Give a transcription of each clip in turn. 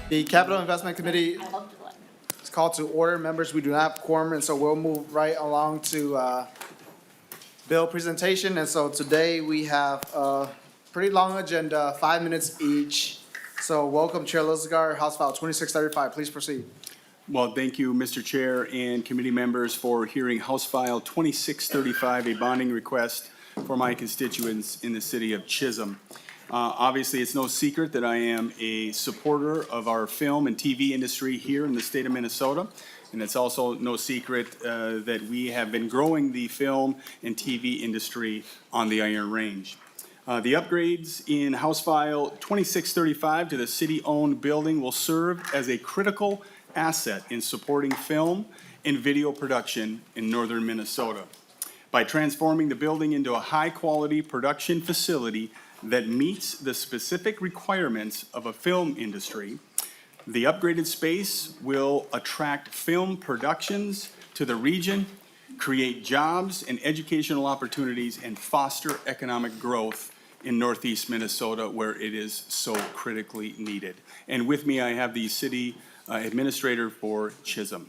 The Capital Investment Committee is called to order. Members, we do not have quorum, and so we'll move right along to bill presentation. And so today we have a pretty long agenda, 5 minutes each. So welcome Chair Lislegard, House File 2635. Please proceed. Well, thank you, Mr. Chair and committee members, for hearing House File 2635, a bonding request for my constituents in the city of Chisholm. Obviously, it's no secret that I am a supporter of our film and TV industry here in the state of Minnesota. And it's also no secret that we have been growing the film and TV industry on the Iron Range. The upgrades in House File 2635 to the city-owned building will serve as a critical asset in supporting film and video production in northern Minnesota. By transforming the building into a high-quality production facility that meets the specific requirements of a film industry, the upgraded space will attract film productions to the region, create jobs and educational opportunities, and foster economic growth in northeast Minnesota, where it is so critically needed. And with me, I have the city administrator for Chisholm.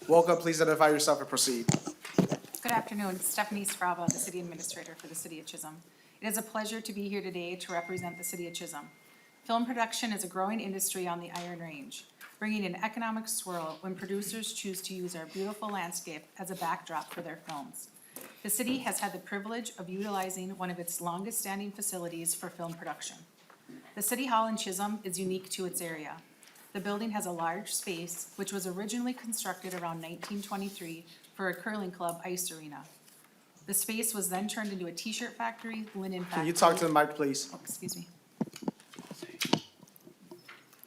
Welcome. Please identify yourself and proceed. Good afternoon. Stephanie Sprava, the city administrator for the city of Chisholm. It is a pleasure to be here today to represent the city of Chisholm. Film production is a growing industry on the Iron Range, bringing an economic swirl when producers choose to use our beautiful landscape as a backdrop for their films. The city has had the privilege of utilizing one of its longest-standing facilities for film production. The City Hall in Chisholm is unique to its area. The building has a large space, which was originally constructed around 1923 for a curling club ice arena. The space was then turned into a t-shirt factory, linen factory. Can you talk to the mic, please? Oh, excuse me.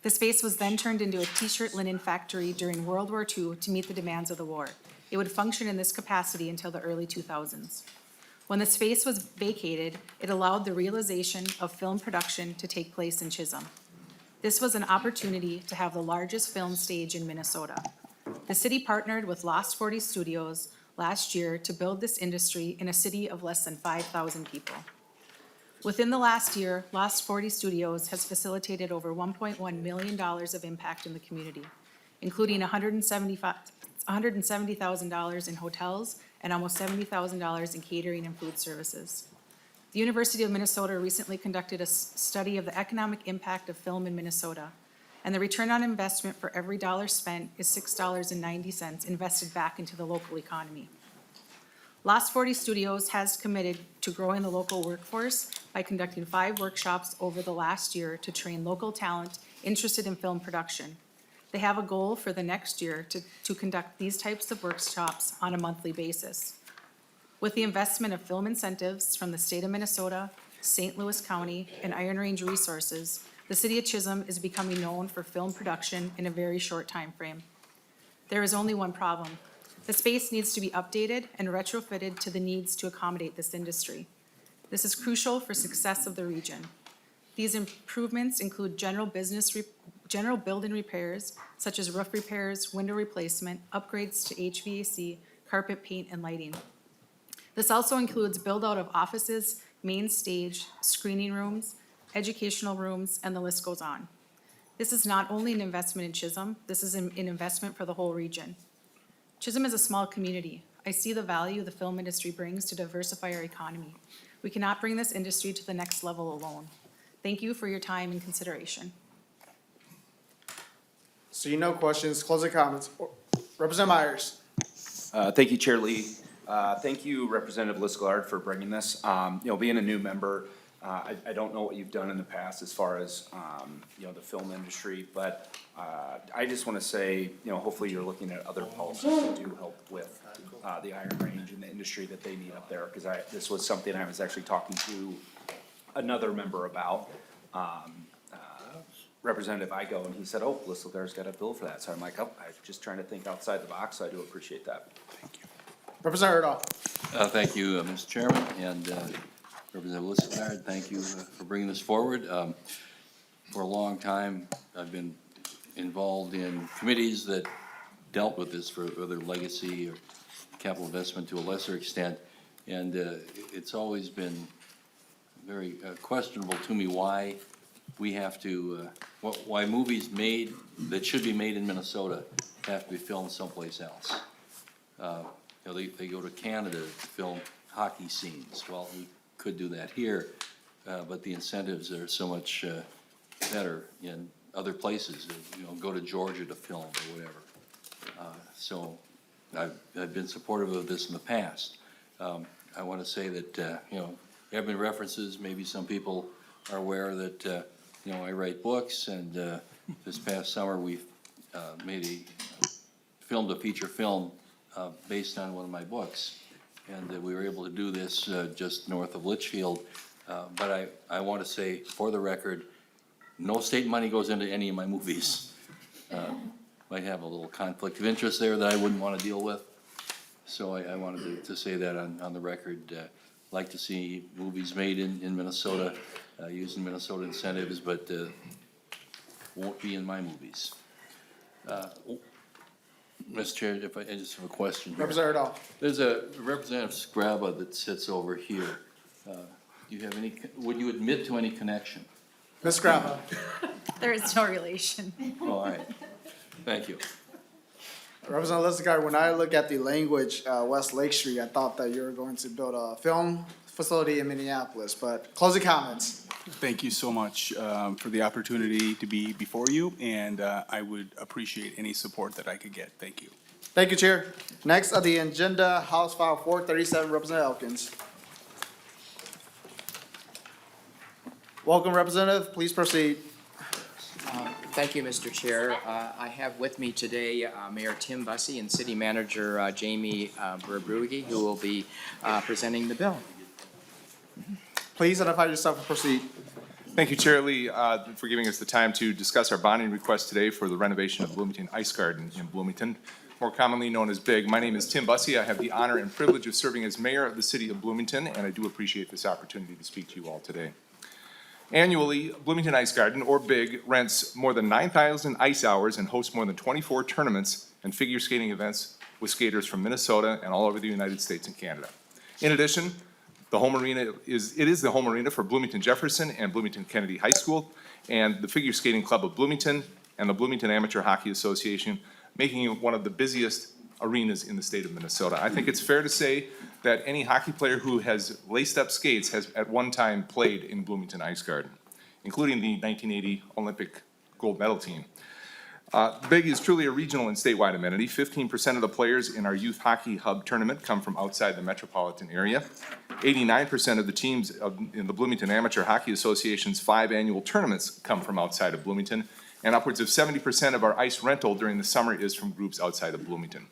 The space was then turned into a t-shirt linen factory during World War II to meet the demands of the war. It would function in this capacity until the early 2000s. When the space was vacated, it allowed the realization of film production to take place in Chisholm. This was an opportunity to have the largest film stage in Minnesota. The city partnered with Lost 40 Studios last year to build this industry in a city of less than 5,000 people. Within the last year, Lost 40 Studios has facilitated over $1.1 million of impact in the community, including $170,000 in hotels and almost $70,000 in catering and food services. The University of Minnesota recently conducted a study of the economic impact of film in Minnesota, and the return on investment for every dollar spent is $6.90 invested back into the local economy. Lost 40 Studios has committed to growing the local workforce by conducting 5 workshops over the last year to train local talent interested in film production. They have a goal for the next year to conduct these types of workshops on a monthly basis. With the investment of film incentives from the state of Minnesota, St. Louis County, and Iron Range Resources, the city of Chisholm is becoming known for film production in a very short time frame. There is only one problem. The space needs to be updated and retrofitted to the needs to accommodate this industry. This is crucial for success of the region. These improvements include general building repairs, such as roof repairs, window replacement, upgrades to HVAC, carpet paint, and lighting. This also includes build-out of offices, main stage, screening rooms, educational rooms, and the list goes on. This is not only an investment in Chisholm, this is an investment for the whole region. Chisholm is a small community. I see the value the film industry brings to diversify our economy. We cannot bring this industry to the next level alone. Thank you for your time and consideration. Seeing no questions, closing comments. Representative Myers. Thank you, Chair Lee. Thank you, Representative Lislegard, for bringing this. Being a new member, I don't know what you've done in the past as far as, the film industry, but I just want to say, hopefully you're looking at other policies that do help with the Iron Range and the industry that they need up there, because this was something I was actually talking to another member about, Representative Igo, and he said, oh, Lislegard's got a bill for that. So I'm like, oh, I'm just trying to think outside the box, so I do appreciate that. Thank you. Representative Urdahl. Thank you, Mr. Chairman, and Representative Lislegard, thank you for bringing this forward. For a long time, I've been involved in committees that dealt with this, for whether legacy or capital investment to a lesser extent, and it's always been very questionable to me why we have to, why movies made, that should be made in Minnesota have to be filmed someplace else. You know, they go to Canada to film hockey scenes. Well, we could do that here, but the incentives are so much better in other places. You know, go to Georgia to film or whatever. So I've been supportive of this in the past. I want to say that, you know, there have been references, maybe some people are aware that, you know, I write books, and this past summer we filmed a feature film based on one of my books. And we were able to do this just north of Litchfield. But I want to say, for the record, no state money goes into any of my movies. Might have a little conflict of interest there that I wouldn't want to deal with. So I wanted to say that on the record. Like to see movies made in Minnesota, using Minnesota incentives, but won't be in my movies. Mr. Chair, if I just have a question here. Representative Urdahl. There's a Representative Scraba that sits over here. Do you have any, would you admit to any connection? Ms. Grava. There is no relation. Oh, all right. Thank you. Representative Lislegard, when I look at the language, West Lake Street, I thought that you were going to build a film facility in Minneapolis, but closing comments. Thank you so much for the opportunity to be before you, and I would appreciate any support that I could get. Thank you. Thank you, Chair. Next on the agenda, House File 437, Representative Elkins. Welcome, Representative. Please proceed. Thank you, Mr. Chair. I have with me today Mayor Tim Bussey and City Manager Jamie Verbrugge, who will be presenting the bill. Please identify yourself and proceed. Thank you, Chair Lee, for giving us the time to discuss our bonding request today for the renovation of Bloomington Ice Garden in Bloomington, more commonly known as BIG. My name is Tim Bussey. I have the honor and privilege of serving as mayor of the city of Bloomington, and I do appreciate this opportunity to speak to you all today. Annually, Bloomington Ice Garden, or BIG, rents more than 9,000 ice hours and hosts more than 24 tournaments and figure skating events with skaters from Minnesota and all over the United States and Canada. In addition, the home arena is the home arena for Bloomington Jefferson and Bloomington Kennedy High School and the Figure Skating Club of Bloomington and the Bloomington Amateur Hockey Association, making it one of the busiest arenas in the state of Minnesota. I think it's fair to say that any hockey player who has laced up skates has at one time played in Bloomington Ice Garden, including the 1980 Olympic gold medal team. BIG is truly a regional and statewide amenity. 15% of the players in our Youth Hockey Hub tournament come from outside the metropolitan area. 89% of the teams in the Bloomington Amateur Hockey Association's 5 annual tournaments come from outside of Bloomington, and upwards of 70% of our ice rental during the summer is from groups outside of Bloomington.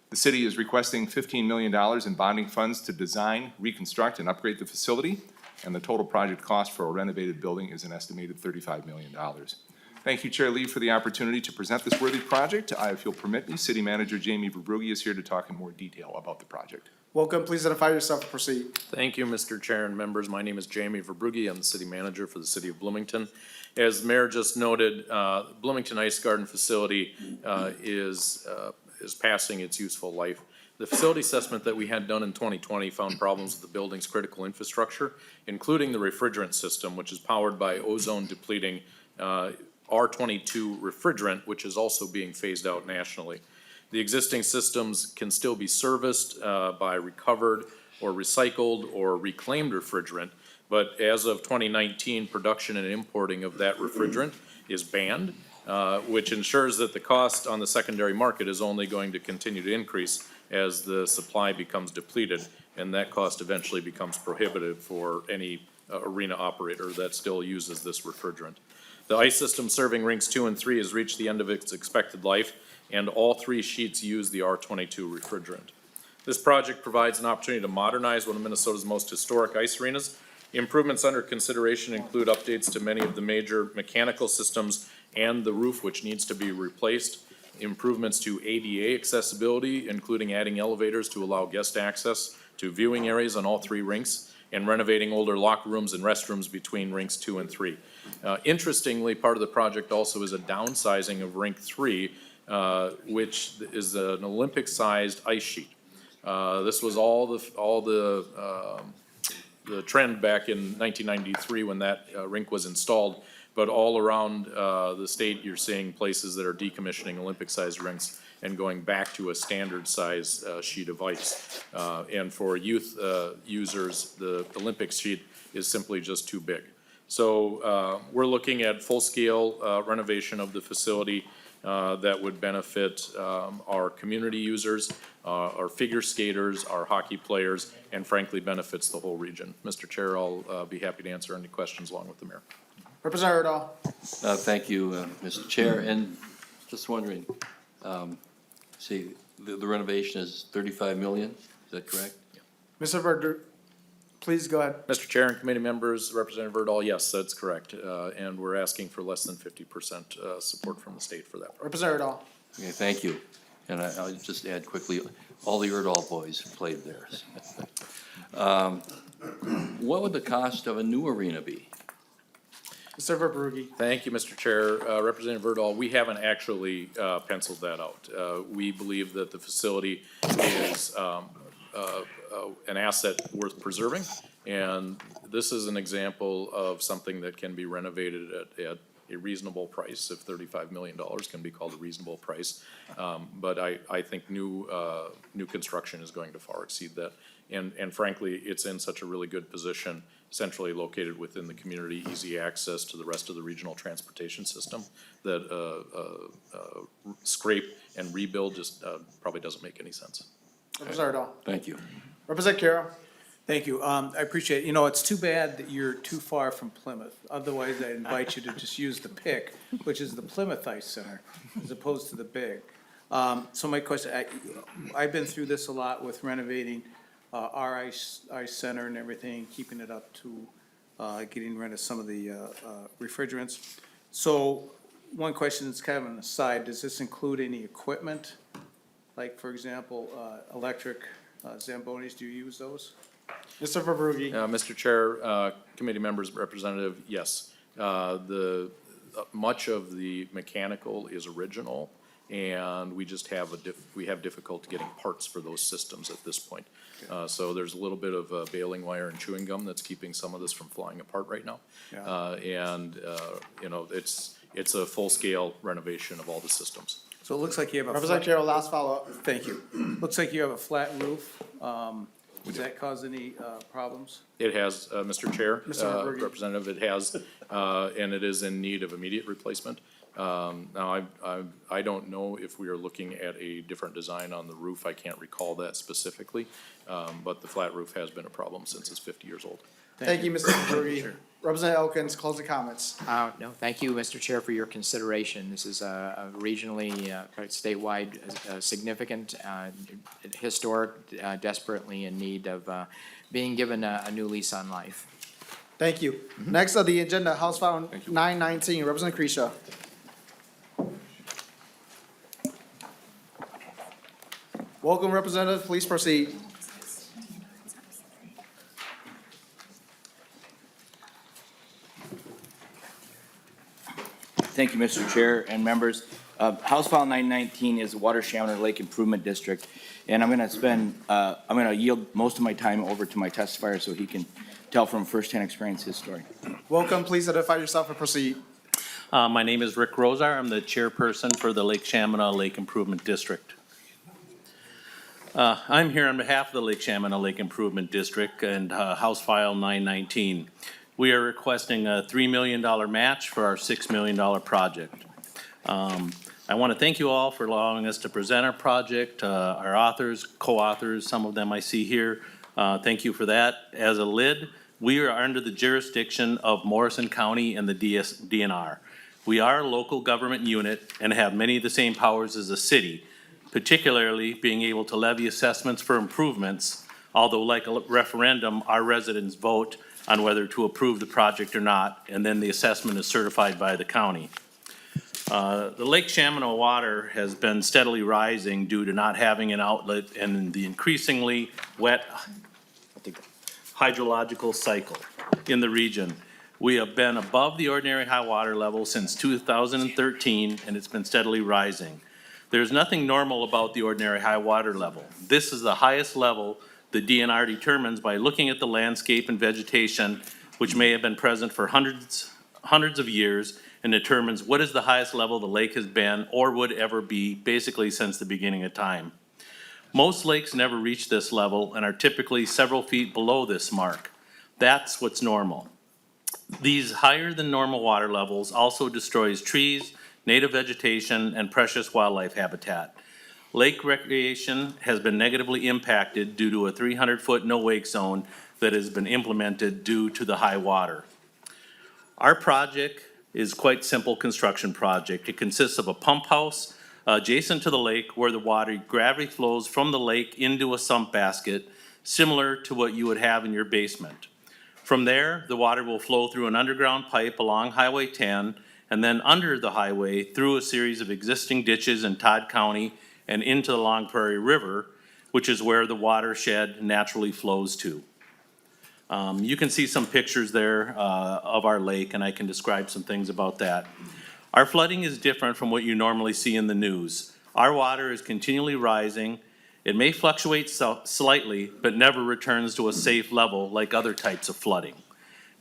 The city is requesting $15 million in bonding funds to design, reconstruct, and upgrade the facility, and the total project cost for a renovated building is an estimated $35 million. Thank you, Chair Lee, for the opportunity to present this worthy project. If you'll permit me, City Manager Jamie Verbrugge is here to talk in more detail about the project. Welcome. Please identify yourself and proceed. Thank you, Mr. Chair and members. My name is Jamie Verbrugge. I'm the city manager for the city of Bloomington. As the Mayor just noted, Bloomington Ice Garden facility is passing its useful life. The facility assessment that we had done in 2020 found problems with the building's critical infrastructure, including the refrigerant system, which is powered by ozone depleting R22 refrigerant, which is also being phased out nationally. The existing systems can still be serviced by recovered or recycled or reclaimed refrigerant, but as of 2019, production and importing of that refrigerant is banned, which ensures that the cost on the secondary market is only going to continue to increase as the supply becomes depleted, and that cost eventually becomes prohibitive for any arena operator that still uses this refrigerant. The ice system serving rinks 2 and 3 has reached the end of its expected life, and all 3 sheets use the R22 refrigerant. This project provides an opportunity to modernize one of Minnesota's most historic ice arenas. Improvements under consideration include updates to many of the major mechanical systems and the roof, which needs to be replaced. Improvements to ADA accessibility, including adding elevators to allow guest access to viewing areas on all 3 rinks, and renovating older locker rooms and restrooms between rinks 2 and 3. Interestingly, part of the project also is a downsizing of rink 3, which is an Olympic-sized ice sheet. This was all the trend back in 1993 when that rink was installed. But all around, the state, you're seeing places that are decommissioning Olympic-sized rinks and going back to a standard size, sheet of ice. And for youth, users, the Olympic sheet is simply just too big. So, we're looking at full-scale, renovation of the facility, that would benefit, our community users, our figure skaters, our hockey players, and frankly, benefits the whole region. Mr. Chair, I'll, be happy to answer any questions along with the mayor. Representative Urdahl. Thank you, Mr. Chair, and just wondering, see, the renovation is 35 million, is that correct? Mr. Verdun, please go ahead. Mr. Chair and committee members, Representative Urdahl, yes, that's correct. And we're asking for less than 50%, support from the state for that project. Representative Urdahl. Okay, thank you. And I'll just add quickly, all the Urdahl boys played there. What would the cost of a new arena be? Mr. Verbrugge. Thank you, Mr. Chair. Representative Urdahl, we haven't actually penciled that out. We believe that the facility is an asset worth preserving, and this is an example of something that can be renovated at a reasonable price, if $35 million can be called a reasonable price. But I think new construction is going to far exceed that. And frankly, it's in such a really good position, centrally located within the community, easy access to the rest of the regional transportation system, that scrape and rebuild just probably doesn't make any sense. Representative Urdahl. Thank you. Representative Carroll. Thank you. I appreciate it. You know, it's too bad that you're too far from Plymouth. Otherwise, I invite you to just use the PIC, which is the Plymouth Ice Center, as opposed to the big. So my question, I've been through this a lot with renovating our ice center and everything, keeping it up to getting rid of some of the refrigerants. So one question is kind of an aside. Does this include any equipment? Like, for example, electric Zambonis, do you use those? Mr. Verbrugge. Mr. Chair, committee members, representative, yes. Much of the mechanical is original, and we just have we have difficulty getting parts for those systems at this point. So there's a little bit of baling wire and chewing gum that's keeping some of this from flying apart right now. Yeah. You know, it's a full-scale renovation of all the systems. So it looks like you have a. Representative Carroll, last follow-up. Thank you. Looks like you have a flat roof. Does that cause any problems? It has, Mr. Chair, Mr. Verbrugge. Representative, it has, and it is in need of immediate replacement. Now, I don't know if we are looking at a different design on the roof. I can't recall that specifically, but the flat roof has been a problem since it's 50 years old. Thank you, Mr. Verbrugge. Representative Elkins, closing comments. No, thank you, Mr. Chair, for your consideration. This is a regionally, statewide, significant, historic, desperately in need of being given a new lease on life. Thank you. Next on the agenda, House File 919, Representative Kresha. Welcome, Representative. Please proceed. Thank you, Mr. Chair and members. House File 919 is the Water Shamineau Lake Improvement District, and I'm gonna yield most of my time over to my testifier so he can tell from firsthand experience his story. Welcome. Please identify yourself and proceed. My name is Rick Rosar. I'm the chairperson for the Lake Shamineau Lake Improvement District. I'm here on behalf of the Lake Shamineau Lake Improvement District and House File 919. We are requesting a $3 million match for our $6 million project. I want to thank you all for allowing us to present our project, our authors, co-authors, some of them I see here. Thank you for that. As a lid, we are under the jurisdiction of Morrison County and the DNR. We are a local government unit and have many of the same powers as a city, particularly being able to levy assessments for improvements, although like a referendum, our residents vote on whether to approve the project or not, and then the assessment is certified by the county. The Lake Shamineau water has been steadily rising due to not having an outlet and the increasingly wet hydrological cycle in the region. We have been above the ordinary high water level since 2013, and it's been steadily rising. There's nothing normal about the ordinary high water level. This is the highest level the DNR determines by looking at the landscape and vegetation, which may have been present for hundreds hundreds of years and determines what is the highest level the lake has been or would ever be, basically since the beginning of time. Most lakes never reach this level and are typically several feet below this mark. That's what's normal. These higher than normal water levels also destroys trees, native vegetation, and precious wildlife habitat. Lake recreation has been negatively impacted due to a 300-foot no-wake zone that has been implemented due to the high water. Our project is quite simple construction project. It consists of a pump house adjacent to the lake where the water gravity flows from the lake into a sump basket, similar to what you would have in your basement. From there, the water will flow through an underground pipe along Highway 10 and then under the highway through a series of existing ditches in Todd County and into the Long Prairie River, which is where the watershed naturally flows to. You can see some pictures there of our lake, and I can describe some things about that. Our flooding is different from what you normally see in the news. Our water is continually rising. It may fluctuate slightly, but never returns to a safe level like other types of flooding.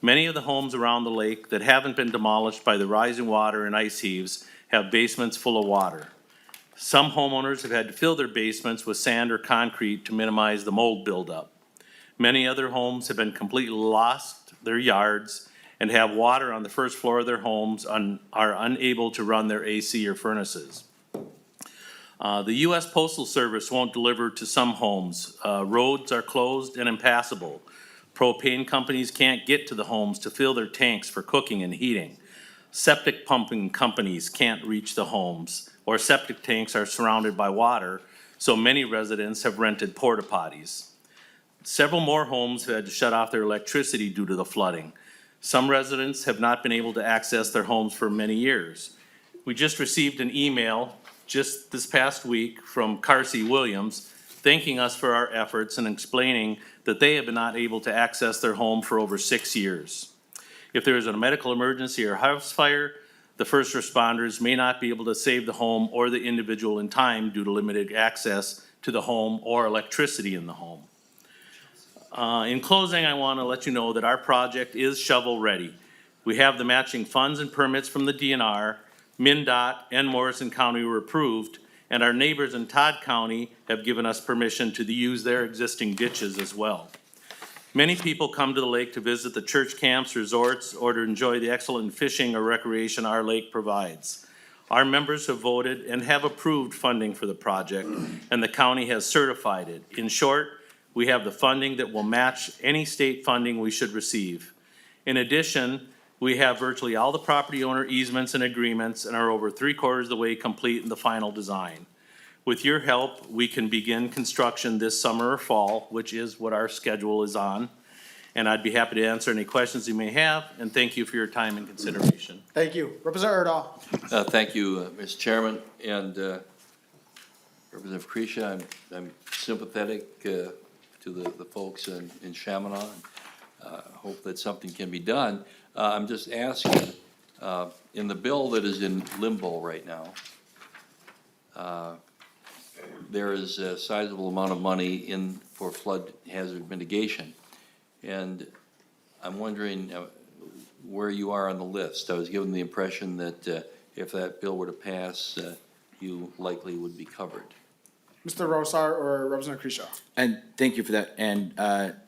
Many of the homes around the lake that haven't been demolished by the rising water and ice heaves have basements full of water. Some homeowners have had to fill their basements with sand or concrete to minimize the mold buildup. Many other homes have been completely lost their yards and have water on the first floor of their homes and are unable to run their AC or furnaces. The U.S. Postal Service won't deliver to some homes. Roads are closed and impassable. Propane companies can't get to the homes to fill their tanks for cooking and heating. Septic pumping companies can't reach the homes, or septic tanks are surrounded by water, so many residents have rented porta potties. Several more homes have had to shut off their electricity due to the flooding. Some residents have not been able to access their homes for many years. We just received an email just this past week from Carsey Williams thanking us for our efforts and explaining that they have been not able to access their home for over 6 years. If there is a medical emergency or house fire, the first responders may not be able to save the home or the individual in time due to limited access to the home or electricity in the home. In closing, I want to let you know that our project is shovel-ready. We have the matching funds and permits from the DNR, MnDOT, and Morrison County were approved, and our neighbors in Todd County have given us permission to use their existing ditches as well. Many people come to the lake to visit the church camps, resorts, or to enjoy the excellent fishing or recreation our lake provides. Our members have voted and have approved funding for the project, and the county has certified it. In short, we have the funding that will match any state funding we should receive. In addition, we have virtually all the property owner easements and agreements and are over 3/4 of the way complete in the final design. With your help, we can begin construction this summer or fall, which is what our schedule is on. And I'd be happy to answer any questions you may have, and thank you for your time and consideration. Thank you. Representative Urdahl. Thank you, Mr. Chairman, and Representative Kresha, I'm sympathetic to the folks in Shamineau. Hope that something can be done. I'm just asking, in the bill that is in limbo right now, there is a sizable amount of money in for flood hazard mitigation. And I'm wondering where you are on the list. I was given the impression that if that bill were to pass, you likely would be covered. Mr. Rosar or Representative Kresha. And thank you for that, and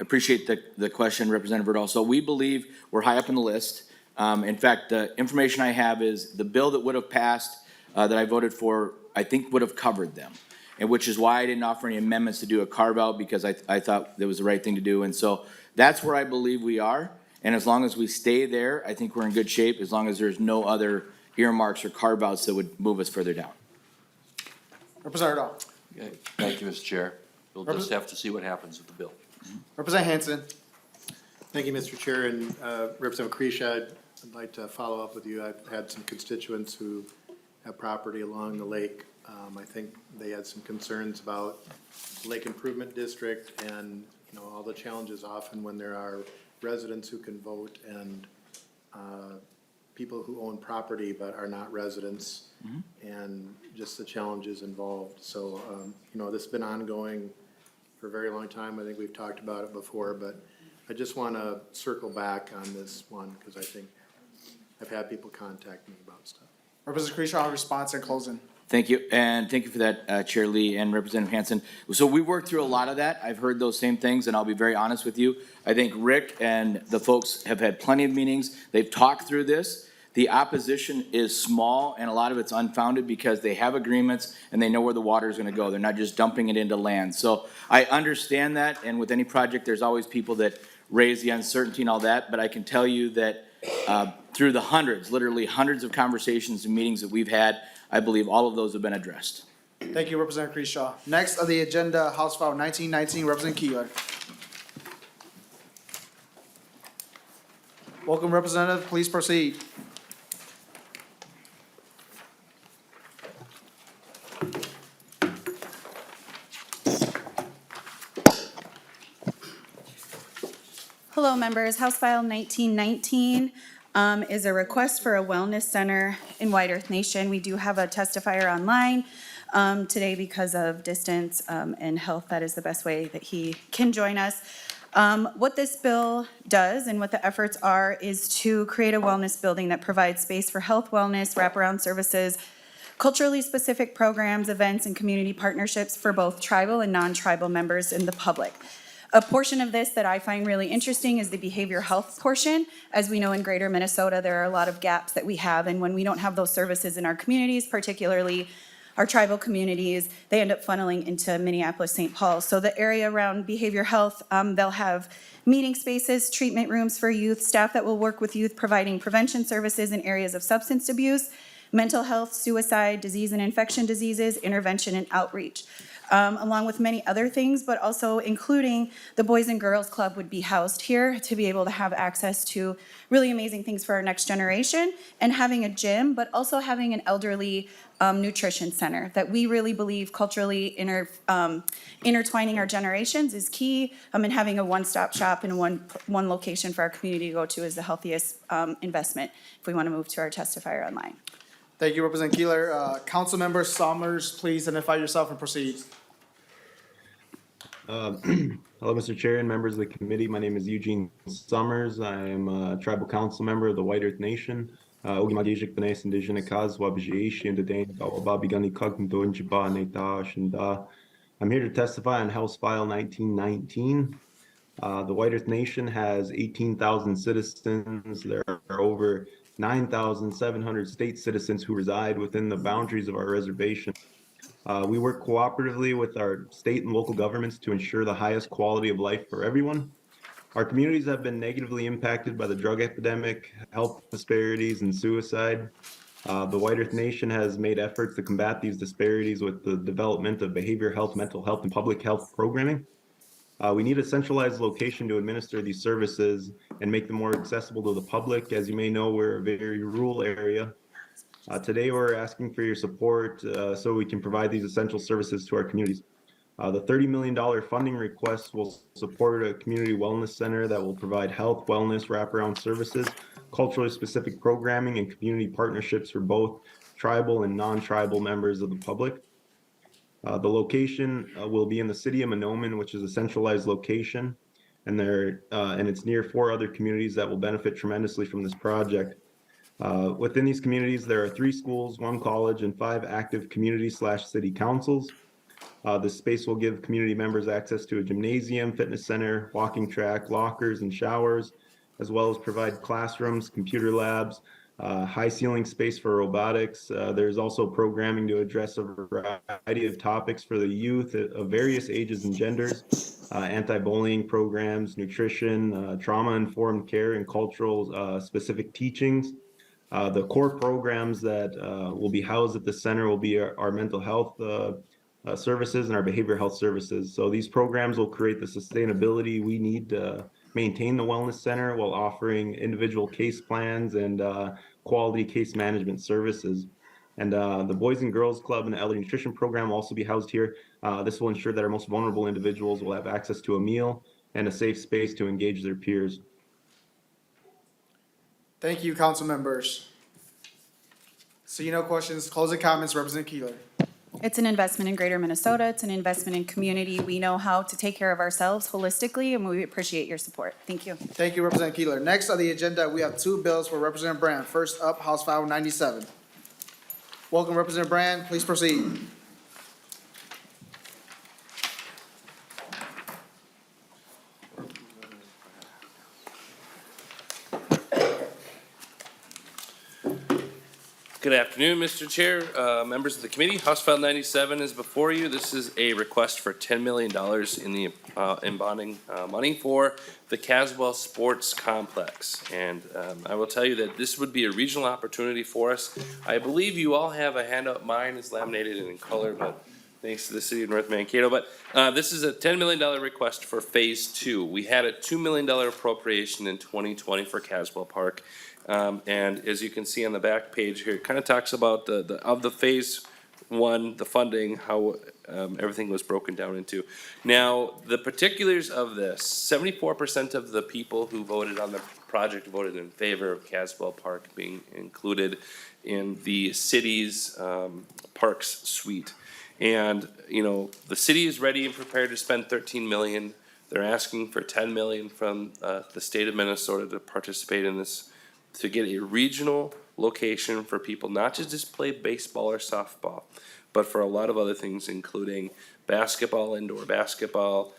appreciate the question, Representative Urdahl. So we believe we're high up on the list. In fact, the information I have is the bill that would have passed, that I voted for, I think would have covered them. And which is why I didn't offer any amendments to do a carve out, because I thought that was the right thing to do. And so that's where I believe we are. And as long as we stay there, I think we're in good shape, as long as there's no other earmarks or carve outs that would move us further down. Representative Urdahl. Okay, thank you, Mr. Chair. We'll just have to see what happens with the bill. Representative Hansen. Thank you, Mr. Chair, and Representative Kresha, I'd like to follow up with you. I've had some constituents who have property along the lake. I think they had some concerns about the Lake Improvement District and, you know, all the challenges often when there are residents who can vote and people who own property but are not residents, and just the challenges involved. So, you know, this has been ongoing for a very long time. I think we've talked about it before, but I just want to circle back on this one because I think I've had people contact me about stuff. Representative Kresha, response and closing. Thank you, and thank you for that, Chair Lee and Representative Hansen. So we worked through a lot of that. I've heard those same things, and I'll be very honest with you. I think Rick and the folks have had plenty of meetings. They've talked through this. The opposition is small, and a lot of it's unfounded because they have agreements and they know where the water is gonna go. They're not just dumping it into land. So I understand that, and with any project, there's always people that raise the uncertainty and all that, but I can tell you that through the hundreds, literally hundreds of conversations and meetings that we've had, I believe all of those have been addressed. Thank you, Representative Kresha. Next on the agenda, House File 1919, Representative Keeler. Welcome, Representative. Please proceed. Hello, members. House File 1919 is a request for a wellness center in White Earth Nation. We do have a testifier online today because of distance and health. That is the best way that he can join us. What this bill does and what the efforts are is to create a wellness building that provides space for health, wellness, wraparound services, culturally specific programs, events, and community partnerships for both tribal and non-tribal members and the public. A portion of this that I find really interesting is the behavioral health portion. As we know, in greater Minnesota, there are a lot of gaps that we have, and when we don't have those services in our communities, particularly our tribal communities, they end up funneling into Minneapolis, St. Paul. So the area around behavioral health, they'll have meeting spaces, treatment rooms for youth, staff that will work with youth providing prevention services in areas of substance abuse, mental health, suicide, disease and infection diseases, intervention and outreach. Along with many other things, but also including the Boys and Girls Club would be housed here to be able to have access to really amazing things for our next generation, and having a gym, but also having an elderly nutrition center that we really believe culturally intertwining our generations is key, and having a one-stop shop and one location for our community to go to is the healthiest investment if we want to move to our testifier online. Thank you, Representative Keeler. Councilmember Summers, please identify yourself and proceed. Hello, Mr. Chair and members of the committee. My name is Eugene Summers. I am a tribal council member of the White Earth Nation. I'm here to testify on House File 1919. The White Earth Nation has 18,000 citizens. There are over 9,700 state citizens who reside within the boundaries of our reservation. We work cooperatively with our state and local governments to ensure the highest quality of life for everyone. Our communities have been negatively impacted by the drug epidemic, health disparities, and suicide. The White Earth Nation has made efforts to combat these disparities with the development of behavioral health, mental health, and public health programming. We need a centralized location to administer these services and make them more accessible to the public. As you may know, we're a very rural area. Today, we're asking for your support so we can provide these essential services to our communities. The $30 million funding request will support a community wellness center that will provide health, wellness, wraparound services, culturally specific programming, and community partnerships for both tribal and non-tribal members of the public. The location will be in the city of Mahnomen, which is a centralized location, and it's near 4 other communities that will benefit tremendously from this project. Within these communities, there are 3 schools, 1 college, and 5 active community/city councils. This space will give community members access to a gymnasium, fitness center, walking track, lockers, and showers, as well as provide classrooms, computer labs, high ceiling space for robotics. There's also programming to address a variety of topics for the youth of various ages and genders, anti-bullying programs, nutrition, trauma-informed care, and cultural specific teachings. The core programs that will be housed at the center will be our mental health services and our behavioral health services. So these programs will create the sustainability we need to maintain the wellness center while offering individual case plans and quality case management services. And the Boys and Girls Club and the Elder Nutrition Program will also be housed here. This will ensure that our most vulnerable individuals will have access to a meal and a safe space to engage their peers. Thank you, council members. So no questions. Closing comments, Representative Keeler. It's an investment in greater Minnesota. It's an investment in community. We know how to take care of ourselves holistically, and we appreciate your support. Thank you. Thank you, Representative Keeler. Next on the agenda, we have two bills for Representative Brand. First up, House File 97. Welcome, Representative Brand. Please proceed. Good afternoon, Mr. Chair, members of the committee. House File 97 is before you. This is a request for $10 million in bonding money for the Caswell Sports Complex. And I will tell you that this would be a regional opportunity for us. I believe you all have a handout. Mine is laminated and in color, but thanks to the city of North Mankato. But this is a $10 million request for Phase 2. We had a $2 million appropriation in 2020 for Caswell Park. And as you can see on the back page here, it kind of talks about the Phase 1, the funding, how everything was broken down into. Now, the particulars of this, 74% of the people who voted on the project voted in favor of Caswell Park being included in the city's parks suite. And, you know, the city is ready and prepared to spend $13 million. They're asking for $10 million from the state of Minnesota to participate in this, to get a regional location for people not to just play baseball or softball, but for a lot of other things, including basketball, indoor basketball,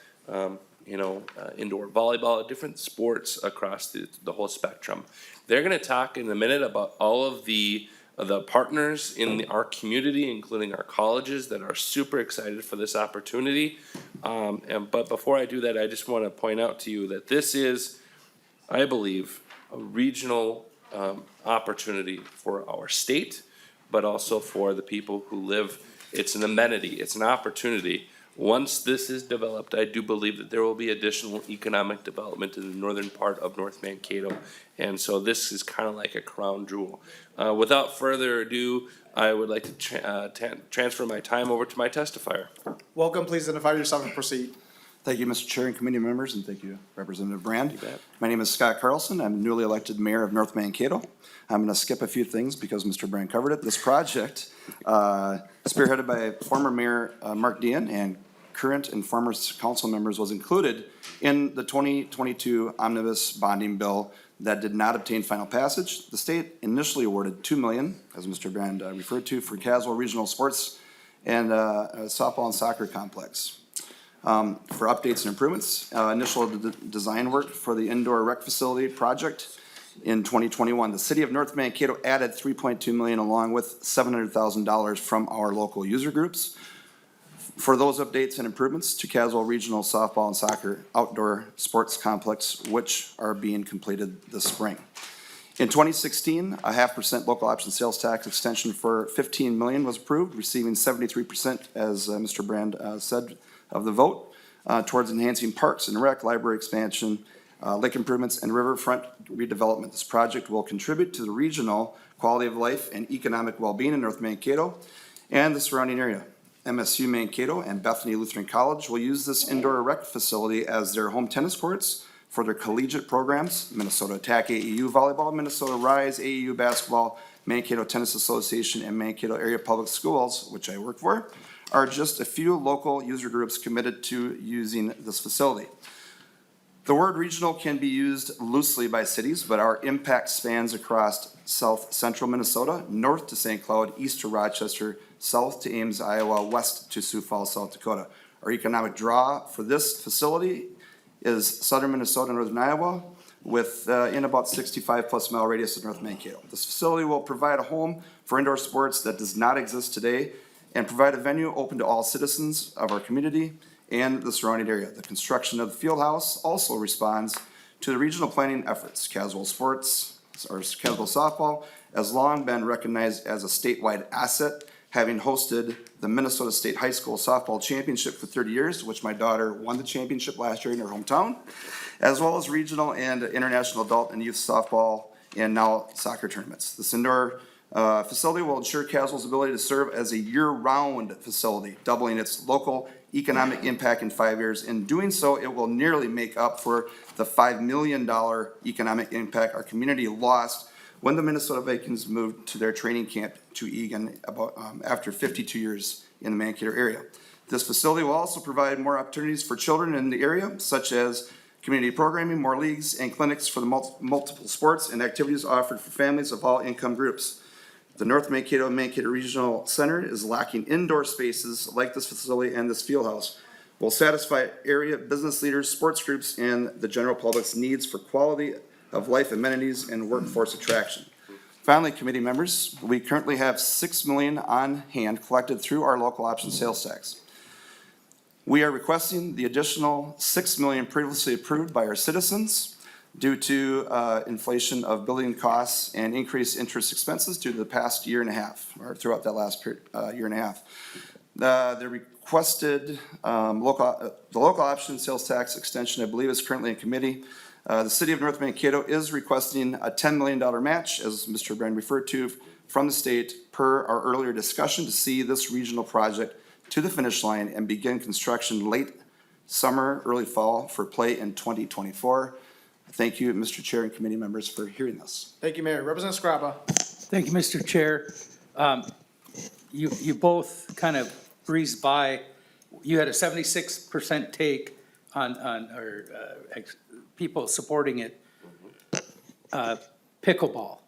indoor volleyball, different sports across the whole spectrum. They're gonna talk in a minute about all of the partners in our community, including our colleges that are super excited for this opportunity. But before I do that, I just wanna point out to you that this is, I believe, a regional opportunity for our state, but also for the people who live. It's an amenity, it's an opportunity. Once this is developed, I do believe that there will be additional economic development in the northern part of North Mankato. And so this is kind of like a crown jewel. Without further ado, I would like to transfer my time over to my testifier. Welcome. Please identify yourself and proceed. Thank you, Mr. Chair and committee members, and thank you, Representative Brand. You bet. My name is Scott Carlson. I'm newly elected mayor of North Mankato. I'm going to skip a few things because Mr. Brand covered it. This project, spearheaded by former Mayor Mark Dean and current and former council members, was included in the 2022 omnibus bonding bill that did not obtain final passage. The state initially awarded $2 million, as Mr. Brand referred to, for Caswell Regional Sports and softball and soccer complex. For updates and improvements, initial design work for the indoor rec facility project in 2021. The city of North Mankato added $3.2 million along with $700,000 from our local user groups for those updates and improvements to Caswell Regional Softball and Soccer Outdoor Sports Complex, which are being completed this spring. In 2016, a 0.5% local option sales tax extension for $15 million was approved, receiving 73%, as Mr. Brand said, of the vote, towards enhancing parks and rec, library expansion, lake improvements, and riverfront redevelopment. This project will contribute to the regional quality of life and economic well-being in North Mankato and the surrounding area. MSU Mankato and Bethany Lutheran College will use this indoor rec facility as their home tennis courts for their collegiate programs: Minnesota Attack AAU Volleyball, Minnesota Rise AAU Basketball, Mankato Tennis Association, and Mankato Area Public Schools, which I work for, are just a few local user groups committed to using this facility. The word regional can be used loosely by cities, but our impact spans across south central Minnesota, north to St. Cloud, east to Rochester, south to Ames, Iowa, west to Sioux Falls, South Dakota. Our economic draw for this facility is southern Minnesota, northern Iowa, with in about 65+ mile radius of North Mankato. This facility will provide a home for indoor sports that does not exist today and provide a venue open to all citizens of our community and the surrounding area. The construction of the field house also responds to the regional planning efforts. Caswell Sports, or Caswell Softball, has long been recognized as a statewide asset, having hosted the Minnesota State High School Softball Championship for 30 years, which my daughter won the championship last year in her hometown, as well as regional and international adult and youth softball and now soccer tournaments. This indoor facility will ensure Caswell's ability to serve as a year-round facility, doubling its local economic impact in 5 years. In doing so, it will nearly make up for the $5 million economic impact our community lost when the Minnesota Vikings moved to their training camp to Egan after 52 years in the Mankato area. This facility will also provide more opportunities for children in the area, such as community programming, more leagues, and clinics for the multiple sports and activities offered for families of all income groups. The North Mankato and Mankato Regional Center is lacking indoor spaces like this facility and this field house. Will satisfy area business leaders, sports groups, and the general public's needs for quality of life amenities and workforce attraction. Finally, committee members, we currently have $6 million on hand collected through our local option sales tax. We are requesting the additional $6 million previously approved by our citizens due to inflation of building costs and increased interest expenses due to the past year and a half, or throughout that last period, year and a half. The requested the local option sales tax extension, I believe, is currently in committee. The city of North Mankato is requesting a $10 million match, as Mr. Brand referred to, from the state per our earlier discussion to see this regional project to the finish line and begin construction late summer, early fall for play in 2024. Thank you, Mr. Chair and committee members, for hearing this. Thank you, Mayor. Representative Scrabba. Thank you, Mr. Chair. You both kind of breezed by. You had a 76% take on people supporting it. Pickleball.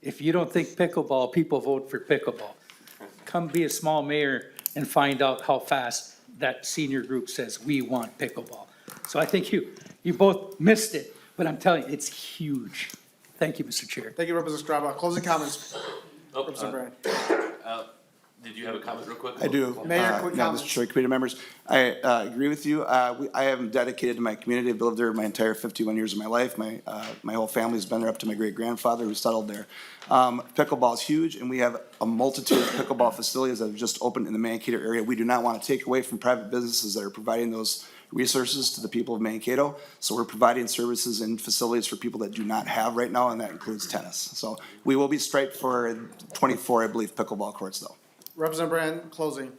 If you don't think pickleball, people vote for pickleball. Come be a small mayor and find out how fast that senior group says, we want pickleball. So I think you both missed it, but I'm telling you, it's huge. Thank you, Mr. Chair. Thank you, Representative Scrabba. Closing comments. Representative Brand. Did you have a comment real quick? I do. Mayor, quick Yeah, comments. Mr. Chair, committee members, I agree with you. I am dedicated to my community. I've lived there my entire 51 years of my life. My whole family's been there up to my great-grandfather who settled there. Pickleball is huge, and we have a multitude of pickleball facilities that have just opened in the Mankato area. We do not want to take away from private businesses that are providing those resources to the people of Mankato. So we're providing services and facilities for people that do not have right now, and that includes tennis. So we will be striped for 24, I believe, pickleball courts, though. Representative Brand, closing.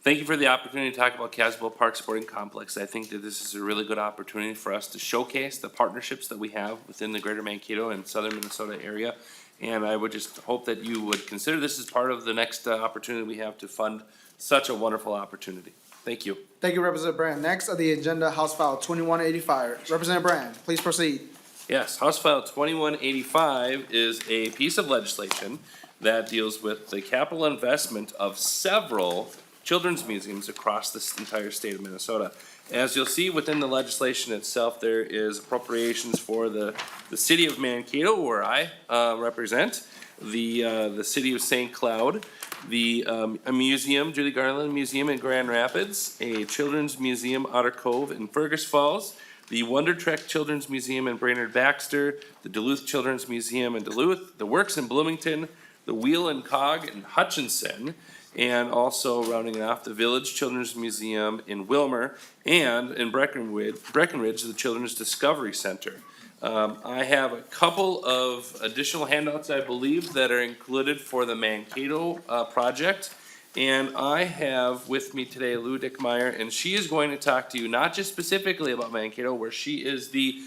Thank you for the opportunity to talk about Caswell Park Sporting Complex. I think that this is a really good opportunity for us to showcase the partnerships that we have within the greater Mankato and southern Minnesota area. And I would just hope that you would consider this as part of the next opportunity we have to fund such a wonderful opportunity. Thank you. Thank you, Representative Brand. Next on the agenda, House File 2185. Representative Brand, please proceed. Yes, House File 2185 is a piece of legislation that deals with the capital investment of several children's museums across this entire state of Minnesota. As you'll see within the legislation itself, there is appropriations for the city of Mankato, where I represent, the city of St. Cloud, a museum, Julie Garland Museum in Grand Rapids, a children's museum, Otter Cove in Fergus Falls, the Wonder Trek Children's Museum in Brainerd Baxter, the Duluth Children's Museum in Duluth, the Works in Bloomington, the Wheel and Cog in Hutchinson, and also rounding it off, the Village Children's Museum in Wilmer, and in Breckenridge, the Children's Discovery Center. I have a couple of additional handouts, I believe, that are included for the Mankato project. And I have with me today Lou Dickmeyer, and she is going to talk to you not just specifically about Mankato, where she is the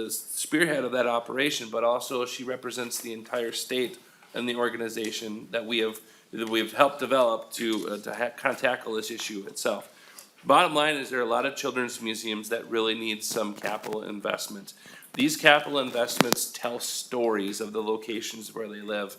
spearhead of that operation, but also she represents the entire state and the organization that we have helped develop to kind of tackle this issue itself. Bottom line is there are a lot of children's museums that really need some capital investment. These capital investments tell stories of the locations where they live.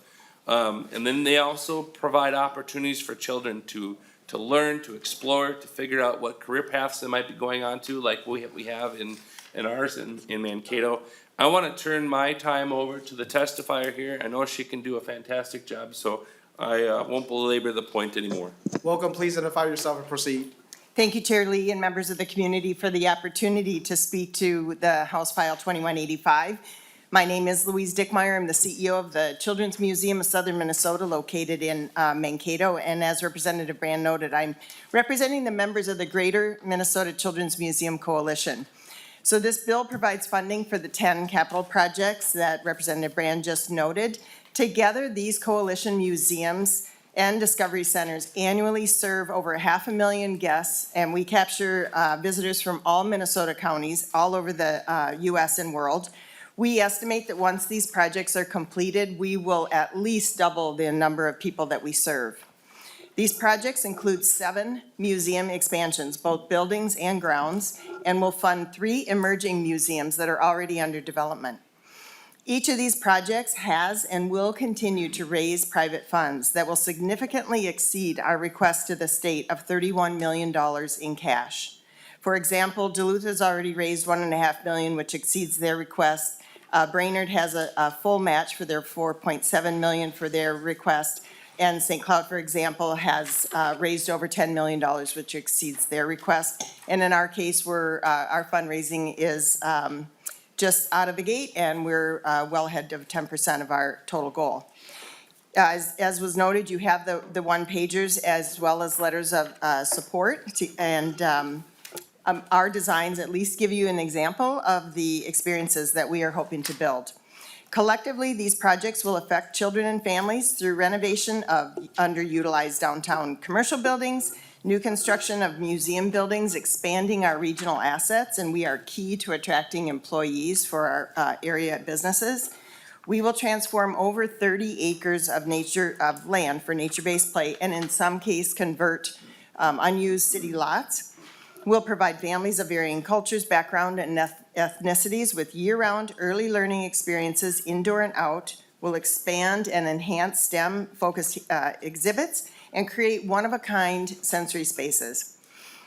And then they also provide opportunities for children to learn, to explore, to figure out what career paths they might be going on to, like we have in ours in Mankato. I want to turn my time over to the testifier here. I know she can do a fantastic job, so I won't belabor the point anymore. Welcome. Please identify yourself and proceed. Thank you, Chair Lee, and members of the community for the opportunity to speak to the House File 2185. My name is Louise Dickmeyer. I'm the CEO of the Children's Museum of Southern Minnesota, located in Mankato. And as Representative Brand noted, I'm representing the members of the Greater Minnesota Children's Museum Coalition. So this bill provides funding for the 10 capital projects that Representative Brand just noted. Together, these coalition museums and discovery centers annually serve over 500,000 guests, and we capture visitors from all Minnesota counties all over the U.S. and world. We estimate that once these projects are completed, we will at least double the number of people that we serve. These projects include 7 museum expansions, both buildings and grounds, and will fund 3 emerging museums that are already under development. Each of these projects has and will continue to raise private funds that will significantly exceed our request to the state of $31 million in cash. For example, Duluth has already raised $1.5 million, which exceeds their request. Brainerd has a full match for their $4.7 million for their request. And St. Cloud, for example, has raised over $10 million, which exceeds their request. And in our case, our fundraising is just out of the gate, and we're well ahead of 10% of our total goal. As was noted, you have the one-pagers as well as letters of support. Our designs at least give you an example of the experiences that we are hoping to build. Collectively, these projects will affect children and families through renovation of underutilized downtown commercial buildings, new construction of museum buildings, expanding our regional assets, and we are key to attracting employees for our area businesses. We will transform over 30 acres of land for nature-based play, and in some cases convert unused city lots. We'll provide families of varying cultures, background, and ethnicities with year-round early learning experiences indoor and out. We'll expand and enhance STEM-focused exhibits and create one-of-a-kind sensory spaces.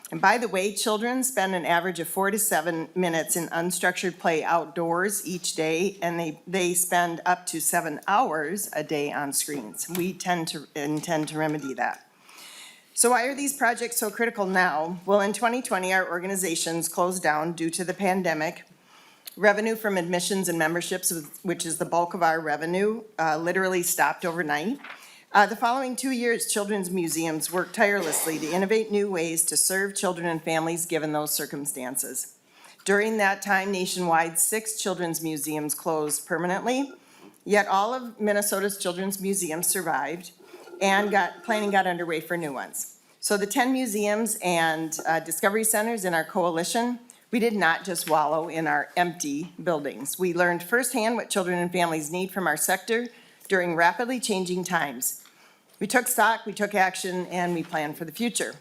And by the way, children spend an average of 4 to 7 minutes in unstructured play outdoors each day, and they spend up to 7 hours a day on screens. We intend to remedy that. So why are these projects so critical now? Well, in 2020, our organizations closed down due to the pandemic. Revenue from admissions and memberships, which is the bulk of our revenue, literally stopped overnight. The following 2 years, children's museums worked tirelessly to innovate new ways to serve children and families given those circumstances. During that time, nationwide, 6 children's museums closed permanently, yet all of Minnesota's children's museums survived, and planning got underway for new ones. So the 10 museums and discovery centers in our coalition, we did not just wallow in our empty buildings. We learned firsthand what children and families need from our sector during rapidly changing times. We took stock, we took action, and we planned for the future.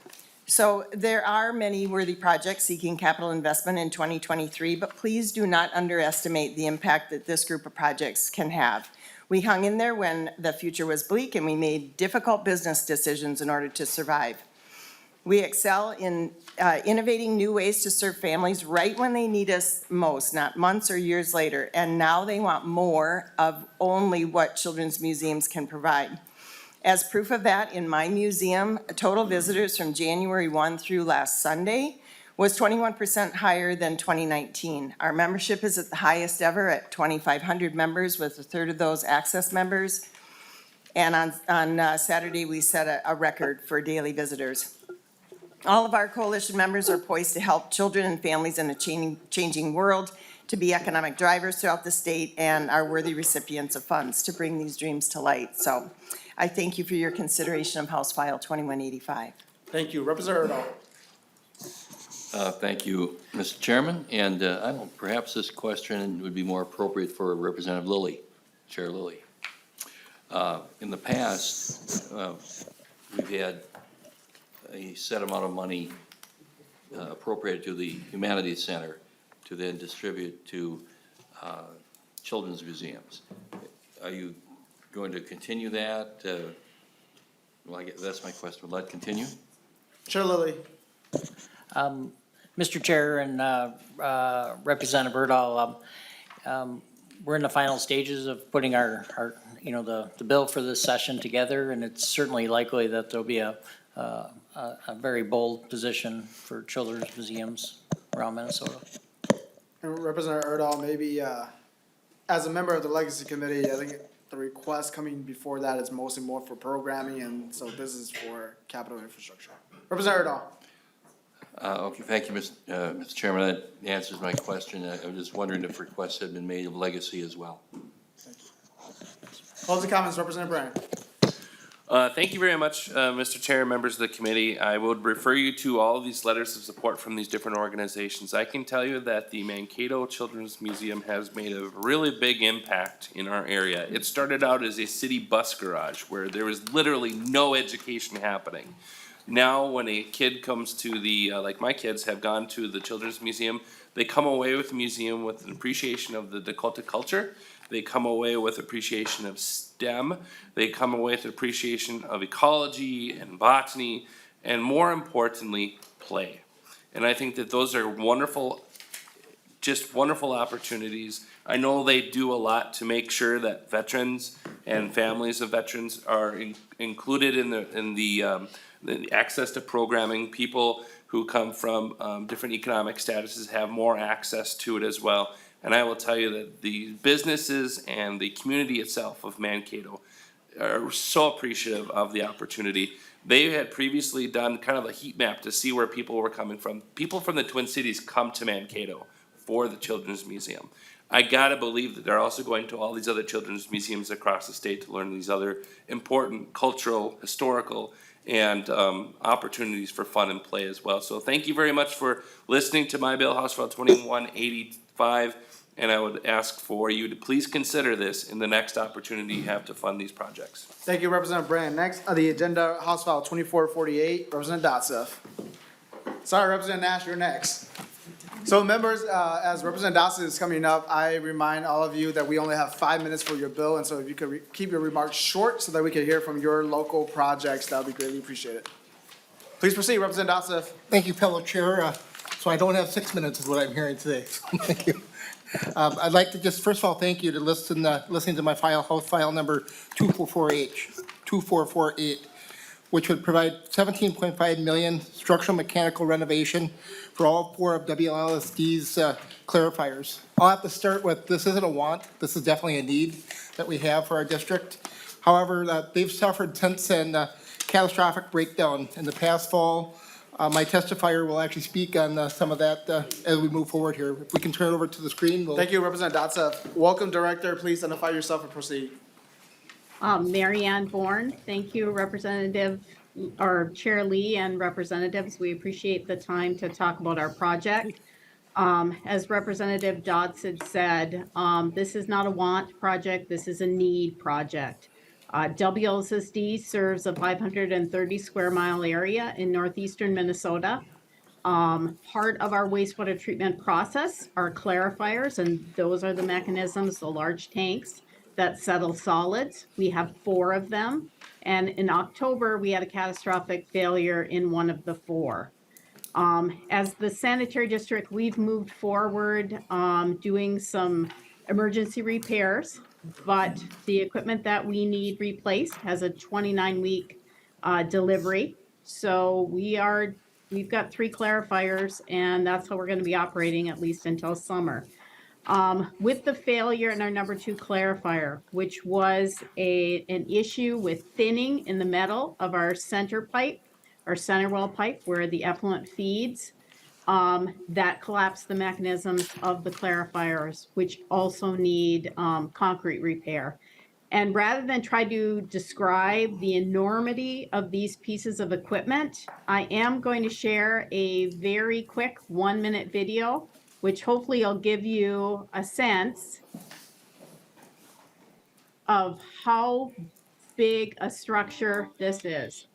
So there are many worthy projects seeking capital investment in 2023, but please do not underestimate the impact that this group of projects can have. We hung in there when the future was bleak, and we made difficult business decisions in order to survive. We excel in innovating new ways to serve families right when they need us most, not months or years later. And now they want more of only what children's museums can provide. As proof of that, in my museum, total visitors from January 1 through last Sunday was 21% higher than 2019. Our membership is at the highest ever at 2,500 members, with a third of those access members. And on Saturday, we set a record for daily visitors. All of our coalition members are poised to help children and families in a changing world, to be economic drivers throughout the state, and are worthy recipients of funds to bring these dreams to light. So I thank you for your consideration of House File 2185. Thank you. Representative Urdahl. Thank you, Mr. Chairman, and I don't know, perhaps this question would be more appropriate for Representative Lillie, Chair Lillie. In the past, we've had a set amount of money appropriated to the Humanities Center to then distribute to children's museums. Are you going to continue that? Well, that's my question. Will that continue? Chair Lillie. Mr. Chair and Representative Urdahl, we're in the final stages of putting our the bill for this session together, and it's certainly likely that there'll be a very bold position for children's museums around Minnesota. And Representative Urdahl, maybe as a member of the Legacy Committee, I think the request coming before that is mostly more for programming, and so this is for capital infrastructure. Representative Urdahl. Okay, thank you, Mr. Chairman. That answers my question. I was just wondering if requests had been made of Legacy as well. Closing comments, Representative Bryan. Thank you very much, Mr. Chair and members of the committee. I would refer you to all of these letters of support from these different organizations. I can tell you that the Mankato Children's Museum has made a really big impact in our area. It started out as a city bus garage where there was literally no education happening. Now, when a kid comes to the, like my kids have gone to the Children's Museum, they come away with the museum with an appreciation of the Dakota culture. They come away with appreciation of STEM. They come away with appreciation of ecology and botany, and more importantly, play. And I think that those are wonderful, just wonderful opportunities. I know they do a lot to make sure that veterans and families of veterans are included in the access to programming. People who come from different economic statuses have more access to it as well. And I will tell you that the businesses and the community itself of Mankato are so appreciative of the opportunity. They had previously done kind of a heat map to see where people were coming from. People from the Twin Cities come to Mankato for the Children's Museum. I gotta believe that they're also going to all these other children's museums across the state to learn these other important cultural, historical, and opportunities for fun and play as well. So thank you very much for listening to my bill, House File 2185. And I would ask for you to please consider this in the next opportunity you have to fund these projects. Thank you, Representative Brand. Next on the agenda, House File 2448, Representative Dotseth. Sorry, Representative Nash, you're next. So members, as Representative Dotseth is coming up, I remind all of you that we only have 5 minutes for your bill, and so if you could keep your remarks short so that we can hear from your local projects, that would be greatly appreciated. Please proceed, Representative Dotseth. Thank you, fellow chair. So I don't have 6 minutes is what I'm hearing today, so thank you. I'd like to just, first of all, thank you to listening to my House File number 2448, which would provide 17.5 million structural mechanical renovation for all 4 of WLSD's clarifiers. I'll have to start with, this isn't a want, this is definitely a need that we have for our district. However, they've suffered since then catastrophic breakdown in the past fall. My testifier will actually speak on some of that as we move forward here. If we can turn it over to the screen. Thank you, Representative Dotseth. Welcome, Director. Please identify yourself and proceed. Mary Ann Bourne. Thank you, Representative, or Chair Lee and representatives. We appreciate the time to talk about our project. As Representative Dotseth said, this is not a want project. This is a need project. WLSD serves a 530 square mile area in northeastern Minnesota. Part of our wastewater treatment process are clarifiers, and those are the mechanisms, the large tanks that settle solids. We have 4 of them, and in October, we had a catastrophic failure in one of the 4. As the sanitary district, we've moved forward doing some emergency repairs, but the equipment that we need replaced has a 29-week delivery. So we've got 3 clarifiers, and that's how we're going to be operating at least until summer. With the failure in our number 2 clarifier, which was an issue with thinning in the metal of our center pipe, our center well pipe where the effluent feeds, that collapsed the mechanisms of the clarifiers, which also need concrete repair. And rather than try to describe the enormity of these pieces of equipment, I am going to share a very quick 1-minute video, which hopefully will give you a sense of how big a structure this is.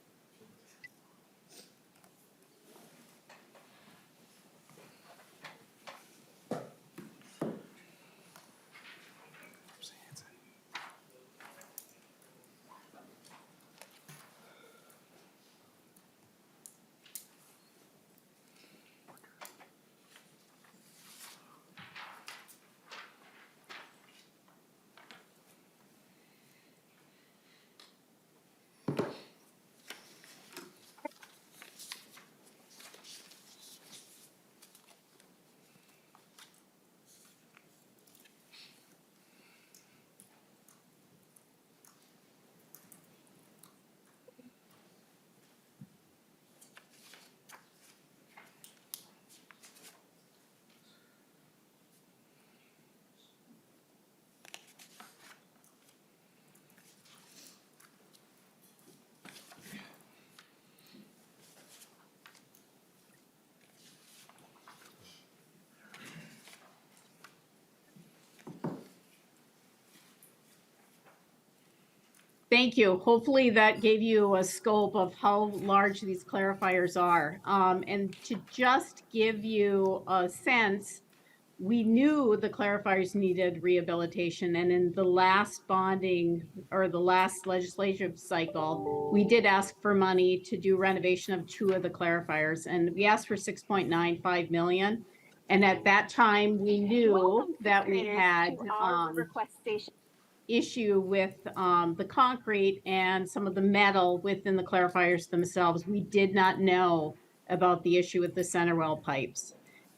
Thank you. Hopefully that gave you a scope of how large these clarifiers are. And to just give you a sense, we knew the clarifiers needed rehabilitation, and in the last bonding or the last legislative cycle, we did ask for money to do renovation of 2 of the clarifiers, and we asked for 6.95 million. And at that time, we knew that we had issue with the concrete and some of the metal within the clarifiers themselves. We did not know about the issue with the center well pipes.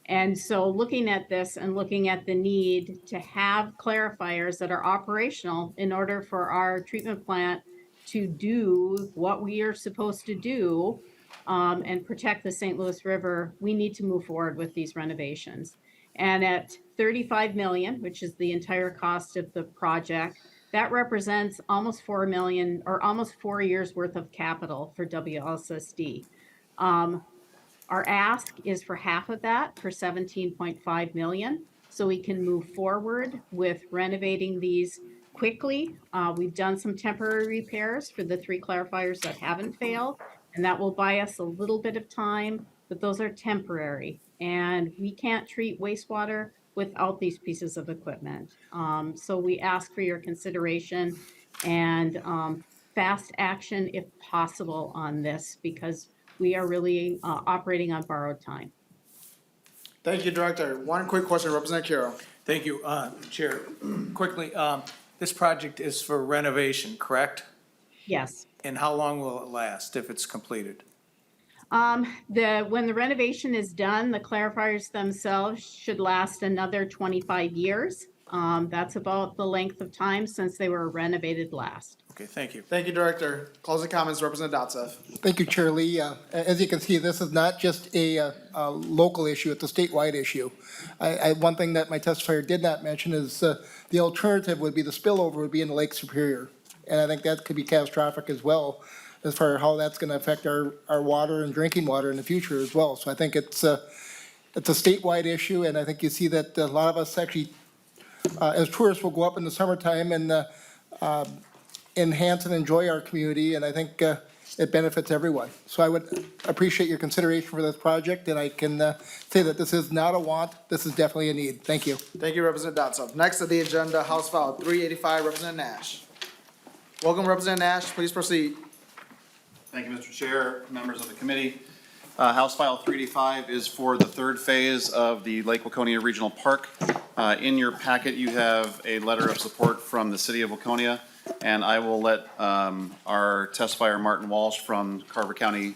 And so looking at this and looking at the need to have clarifiers that are operational in order for our treatment plant to do what we are supposed to do and protect the St. Louis River, we need to move forward with these renovations. And at 35 million, which is the entire cost of the project, that represents almost 4 million or almost 4 years worth of capital for WLSSD. Our ask is for half of that, for 17.5 million, so we can move forward with renovating these quickly. We've done some temporary repairs for the 3 clarifiers that haven't failed, and that will buy us a little bit of time, but those are temporary. And we can't treat wastewater without these pieces of equipment. So we ask for your consideration and fast action if possible on this, because we are really operating on borrowed time. Thank you, Director. One quick question, Representative Carroll. Thank you, Chair. Quickly, this project is for renovation, correct? Yes. And how long will it last if it's completed? When the renovation is done, the clarifiers themselves should last another 25 years. That's about the length of time since they were renovated last. Okay, thank you. Thank you, Director. Closing comments, Representative Dotseth. Thank you, Chair Lee. As you can see, this is not just a local issue, it's a statewide issue. One thing that my testifier did not mention is the alternative would be the spillover would be in Lake Superior. And I think that could be catastrophic as well, as far as how that's going to affect our water and drinking water in the future as well. So I think it's a statewide issue, and I think you see that a lot of us actually, as tourists, will go up in the summertime and enhance and enjoy our community, and I think it benefits everyone. So I would appreciate your consideration for this project, and I can say that this is not a want, this is definitely a need. Thank you. Thank you, Representative Dotseth. Next on the agenda, House File 385, Representative Nash. Welcome, Representative Nash. Please proceed. Thank you, Mr. Chair, members of the committee. House File 385 is for the 3rd phase of the Lake Waconia Regional Park. In your packet, you have a letter of support from the city of Waconia, and I will let our testifier, Martin Walsh from Carver County,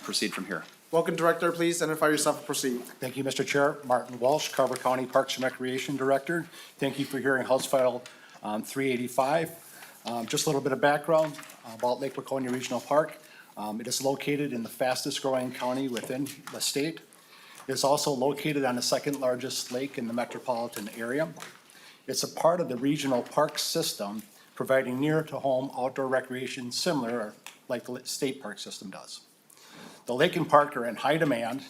proceed from here. Welcome, Director. Please identify yourself and proceed. Thank you, Mr. Chair. Martin Walsh, Carver County Parks and Recreation Director. Thank you for hearing House File 385. Just a little bit of background about Lake Waconia Regional Park. It is located in the fastest growing county within the state. It is also located on the 2nd largest lake in the metropolitan area. It's a part of the regional park system, providing near to home outdoor recreation similar like the state park system does. The lake and park are in high demand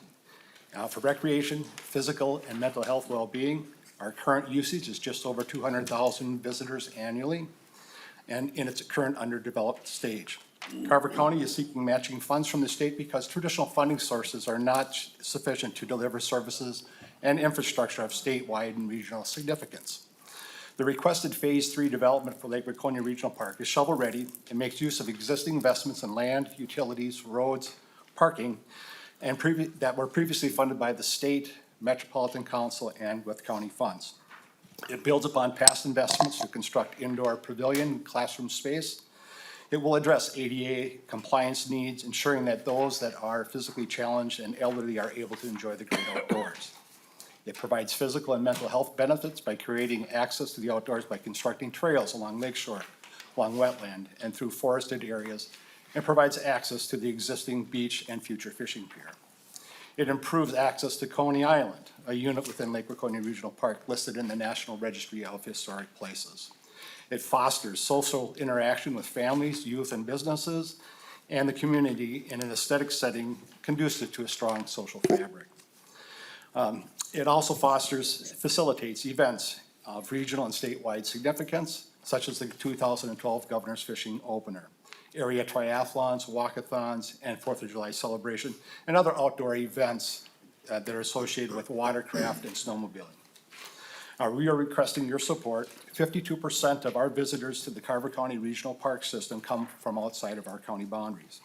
for recreation, physical and mental health well-being. Our current usage is just over 200,000 visitors annually, and in its current underdeveloped stage. Carver County is seeking matching funds from the state because traditional funding sources are not sufficient to deliver services and infrastructure of statewide and regional significance. The requested Phase 3 development for Lake Waconia Regional Park is shovel-ready and makes use of existing investments in land, utilities, roads, parking, and that were previously funded by the state, Metropolitan Council, and with county funds. It builds upon past investments to construct indoor pavilion, classroom space. It will address ADA compliance needs, ensuring that those that are physically challenged and elderly are able to enjoy the great outdoors. It provides physical and mental health benefits by creating access to the outdoors by constructing trails along lakeshore, along wetland, and through forested areas, and provides access to the existing beach and future fishing pier. It improves access to Coney Island, a unit within Lake Waconia Regional Park listed in the National Registry of Historic Places. It fosters social interaction with families, youth, and businesses, and the community in an aesthetic setting conducive to a strong social fabric. It also facilitates events of regional and statewide significance such as the 2012 Governor's Fishing Opener, area triathlons, walkathons, and 4th of July celebration, and other outdoor events that are associated with watercraft and snowmobiling. We are requesting your support. 52% of our visitors to the Carver County Regional Park System come from outside of our county boundaries.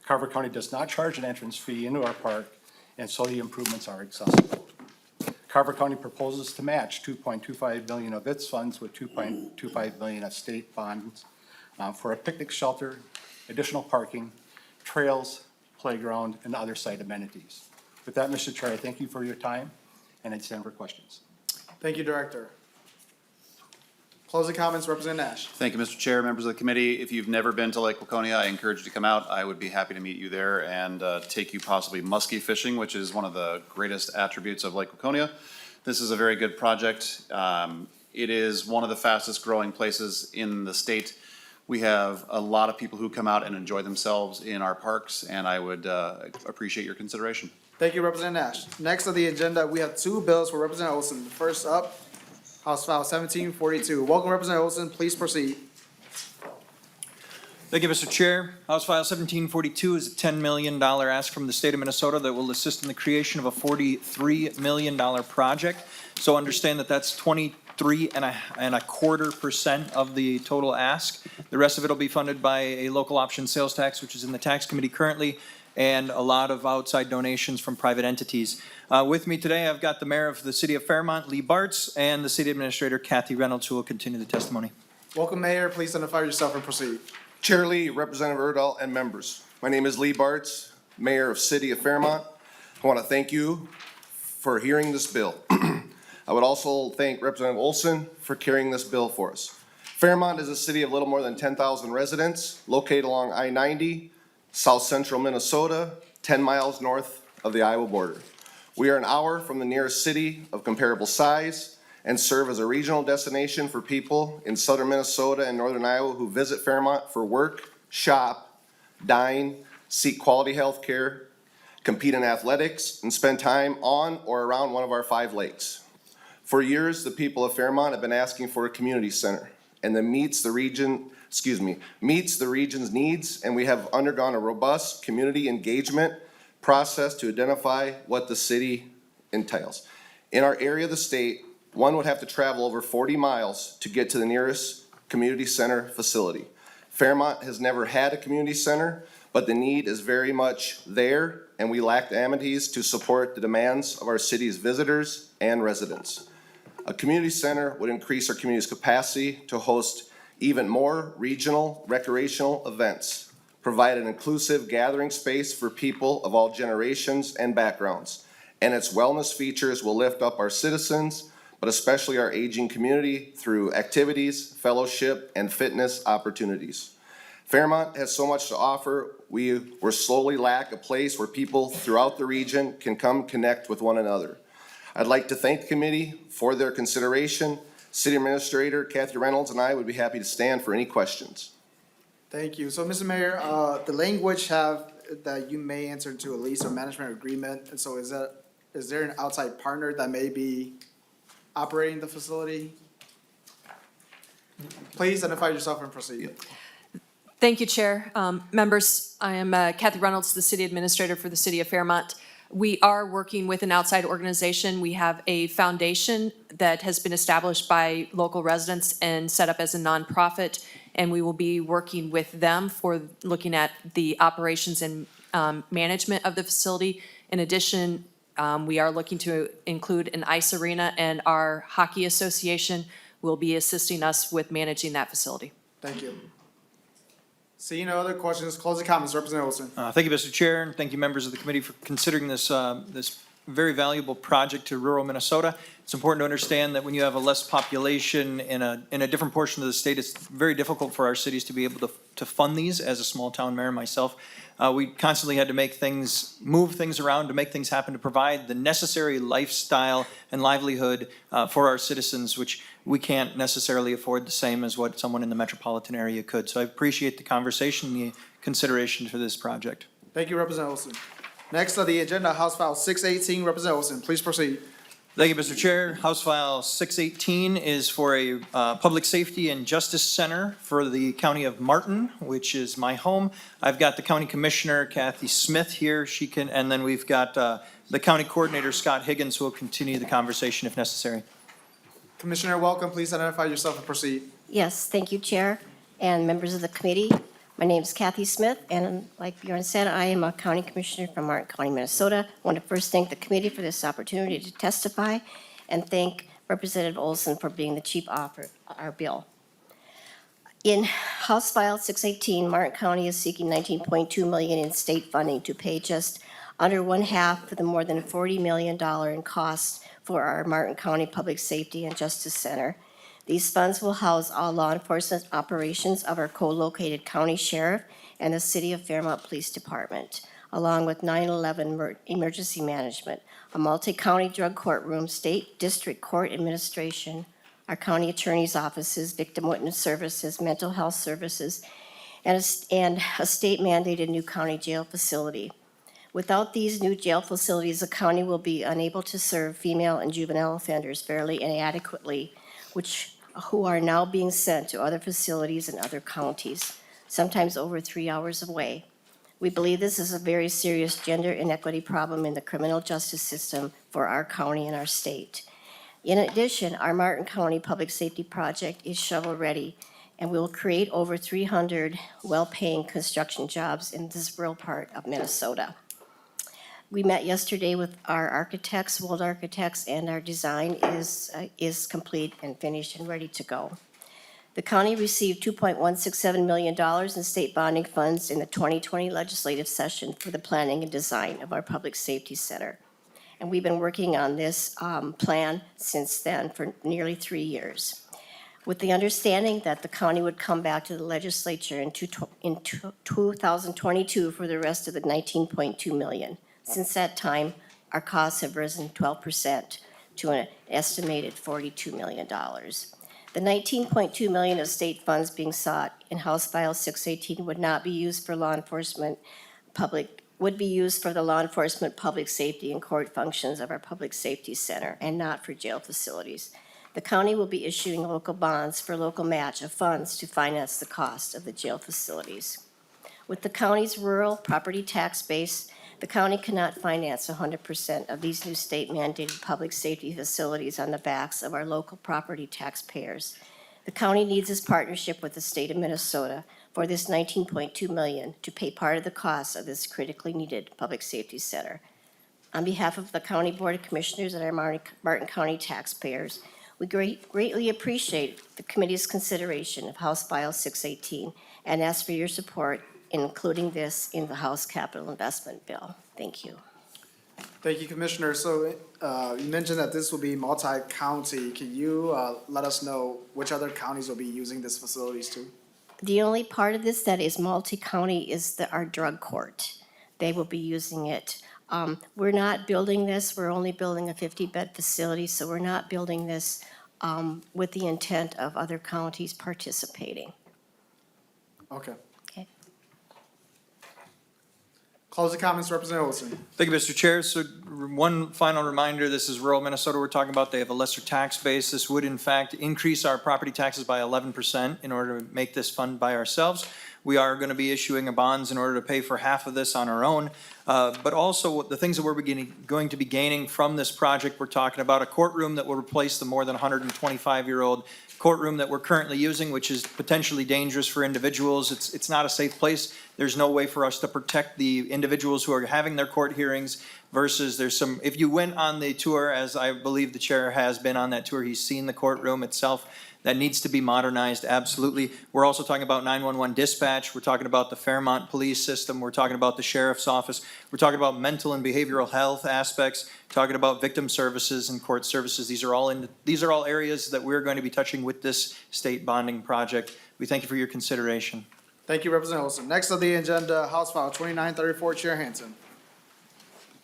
Carver County does not charge an entrance fee into our park, and so the improvements are accessible. Carver County proposes to match $2.25 million of its funds with $2.25 million of state bonds for a picnic shelter, additional parking, trails, playground, and other site amenities. With that, Mr. Chair, I thank you for your time, and I stand for questions. Thank you, Director. Closing comments, Representative Nash. Thank you, Mr. Chair, members of the committee. If you've never been to Lake Waconia, I encourage you to come out. I would be happy to meet you there and take you possibly muskie fishing, which is one of the greatest attributes of Lake Waconia. This is a very good project. It is one of the fastest growing places in the state. We have a lot of people who come out and enjoy themselves in our parks, and I would appreciate your consideration. Thank you, Representative Nash. Next on the agenda, we have two bills for Representative Olson. First up, House File 1742. Welcome, Representative Olson. Please proceed. Thank you, Mr. Chair. House File 1742 is a $10 million ask from the state of Minnesota that will assist in the creation of a $43 million project. So understand that that's 23.25% of the total ask. The rest of it will be funded by a local option sales tax, which is in the tax committee currently, and a lot of outside donations from private entities. With me today, I've got the mayor of the city of Fairmont, Lee Bartz, and the city administrator, Kathy Reynolds, who will continue the testimony. Welcome, Mayor. Please identify yourself and proceed. Chair Lee, Representative Urdahl, and members. My name is Lee Bartz, Mayor of City of Fairmont. I want to thank you for hearing this bill. I would also thank Representative Olson for carrying this bill for us. Fairmont is a city of little more than 10,000 residents, located along I-90, south central Minnesota, 10 miles north of the Iowa border. We are an hour from the nearest city of comparable size and serve as a regional destination for people in southern Minnesota and northern Iowa who visit Fairmont for work, shop, dine, seek quality health care, compete in athletics, and spend time on or around one of our 5 lakes. For years, the people of Fairmont have been asking for a community center, and that meets the region's needs, and we have undergone a robust community engagement process to identify what the city entails. In our area of the state, one would have to travel over 40 miles to get to the nearest community center facility. Fairmont has never had a community center, but the need is very much there, and we lack the amenities to support the demands of our city's visitors and residents. A community center would increase our community's capacity to host even more regional recreational events, provide an inclusive gathering space for people of all generations and backgrounds, and its wellness features will lift up our citizens, but especially our aging community through activities, fellowship, and fitness opportunities. Fairmont has so much to offer. We slowly lack a place where people throughout the region can come connect with one another. I'd like to thank the committee for their consideration. City Administrator Kathy Reynolds and I would be happy to stand for any questions. Thank you. So, Mr. Mayor, the language that you may enter into a lease or management agreement, and so is there an outside partner that may be operating the facility? Please identify yourself and proceed. Thank you, Chair. Members, I am Kathy Reynolds, the City Administrator for the City of Fairmont. We are working with an outside organization. We have a foundation that has been established by local residents and set up as a nonprofit, and we will be working with them for looking at the operations and management of the facility. In addition, we are looking to include an ice arena, and our hockey association will be assisting us with managing that facility. Thank you. Seeing no other questions, closing comments, Representative Olson. Thank you, Mr. Chair, and thank you, members of the committee, for considering this very valuable project to rural Minnesota. It's important to understand that when you have a less population in a different portion of the state, it's very difficult for our cities to be able to fund these. As a small town mayor myself, we constantly had to move things around to make things happen, to provide the necessary lifestyle and livelihood for our citizens, which we can't necessarily afford the same as what someone in the metropolitan area could. So I appreciate the conversation and the consideration for this project. Thank you, Representative Olson. Next on the agenda, House File 618, Representative Olson, please proceed. Thank you, Mr. Chair. House File 618 is for a Public Safety and Justice Center for the County of Martin, which is my home. I've got the County Commissioner, Kathy Smith, here. She can, and then we've got the County Coordinator, Scott Higgins, who will continue the conversation if necessary. Commissioner, welcome. Please identify yourself and proceed. Yes, thank you, Chair, and members of the committee. My name is Kathy Smith, and like Bjorn said, I am a county commissioner from Martin County, Minnesota. I want to first thank the committee for this opportunity to testify and thank Representative Olson for being the chief author of our bill. In House File 618, Martin County is seeking $19.2 million in state funding to pay just under one half of the more than $40 million in costs for our Martin County Public Safety and Justice Center. These funds will house all law enforcement operations of our co-located county sheriff and the City of Fairmont Police Department, along with 9/11 emergency management, a multi-county drug courtroom, state district court administration, our county attorney's offices, victim witness services, mental health services, and a state-mandated new county jail facility. Without these new jail facilities, the county will be unable to serve female and juvenile offenders fairly and adequately, who are now being sent to other facilities in other counties, sometimes over 3 hours away. We believe this is a very serious gender inequity problem in the criminal justice system for our county and our state. In addition, our Martin County Public Safety Project is shovel-ready and will create over 300 well-paying construction jobs in this rural part of Minnesota. We met yesterday with our architects, Wold Architects, and our design is complete and finished and ready to go. The county received $2.167 million in state bonding funds in the 2020 legislative session for the planning and design of our public safety center. And we've been working on this plan since then for nearly 3 years, with the understanding that the county would come back to the legislature in 2022 for the rest of the $19.2 million. Since that time, our costs have risen 12% to an estimated $42 million. The $19.2 million of state funds being sought in House File 618 would not be used for the law enforcement, public safety, and court functions of our public safety center, and not for jail facilities. The county will be issuing local bonds for local match of funds to finance the cost of the jail facilities. With the county's rural property tax base, the county cannot finance 100% of these new state-mandated public safety facilities on the backs of our local property taxpayers. The county needs this partnership with the state of Minnesota for this $19.2 million to pay part of the cost of this critically needed public safety center. On behalf of the County Board of Commissioners and our Martin County taxpayers, we greatly appreciate the committee's consideration of House File 618 and ask for your support in including this in the House Capital Investment Bill. Thank you. Thank you, Commissioner. So you mentioned that this will be multi-county. Can you let us know which other counties will be using these facilities too? The only part of this that is multi-county is our drug court. They will be using it. We're not building this. We're only building a 50-bed facility, so we're not building this with the intent of other counties participating. Okay. Okay. Closing comments, Representative Olson. Thank you, Mr. Chair. So one final reminder, this is rural Minnesota we're talking about. They have a lesser tax base. This would in fact increase our property taxes by 11% in order to make this fund by ourselves. We are going to be issuing bonds in order to pay for half of this on our own. But also the things that we're going to be gaining from this project, we're talking about a courtroom that will replace the more than 125-year-old courtroom that we're currently using, which is potentially dangerous for individuals. It's not a safe place. There's no way for us to protect the individuals who are having their court hearings versus if you went on the tour, as I believe the chair has been on that tour, he's seen the courtroom itself. That needs to be modernized, absolutely. We're also talking about 911 dispatch. We're talking about the Fairmont police system. We're talking about the sheriff's office. We're talking about mental and behavioral health aspects, talking about victim services and court services. These are all areas that we're going to be touching with this state bonding project. We thank you for your consideration. Thank you, Representative Olson. Next on the agenda, House File 2934, Chair Hansen.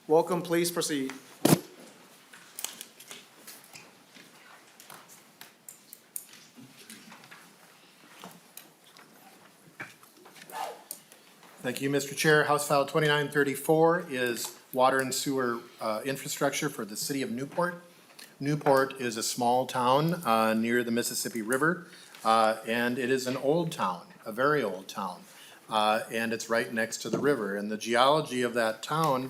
Welcome, please proceed. Thank you, Mr. Chair. House File 2934 is water and sewer infrastructure for the city of Newport. Newport is a small town near the Mississippi River, and it is an old town, a very old town. And it's right next to the river. And the geology of that town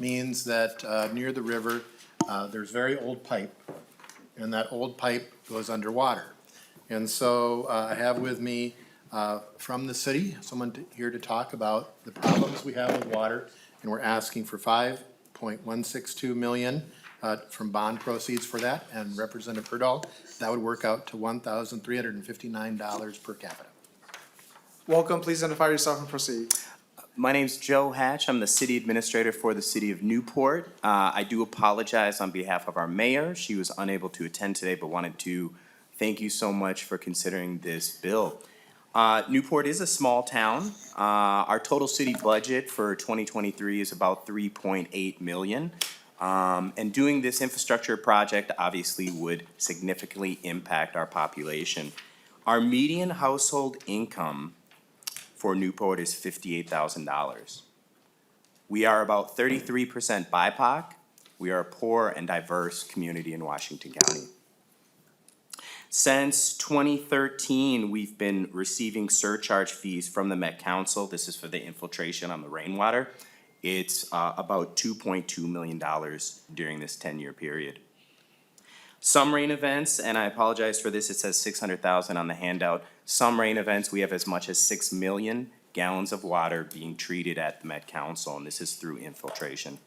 means that near the river, there's very old pipe, and that old pipe goes underwater. And so I have with me from the city, someone here to talk about the problems we have with water, and we're asking for $5.162 million from bond proceeds for that, and Representative Urdahl, that would work out to $1,359 per capita. Welcome, please identify yourself and proceed. My name's Joe Hatch. I'm the city administrator for the city of Newport. I do apologize on behalf of our mayor. She was unable to attend today, but wanted to thank you so much for considering this bill. Newport is a small town. Our total city budget for 2023 is about $3.8 million. And doing this infrastructure project obviously would significantly impact our population. Our median household income for Newport is $58,000. We are about 33% BIPOC. We are a poor and diverse community in Washington County. Since 2013, we've been receiving surcharge fees from the Met Council. This is for the infiltration on the rainwater. It's about $2.2 million during this 10-year period. Some rain events, and I apologize for this, it says 600,000 on the handout. Some rain events, we have as much as 6 million gallons of water being treated at the Met Council, and this is through infiltration.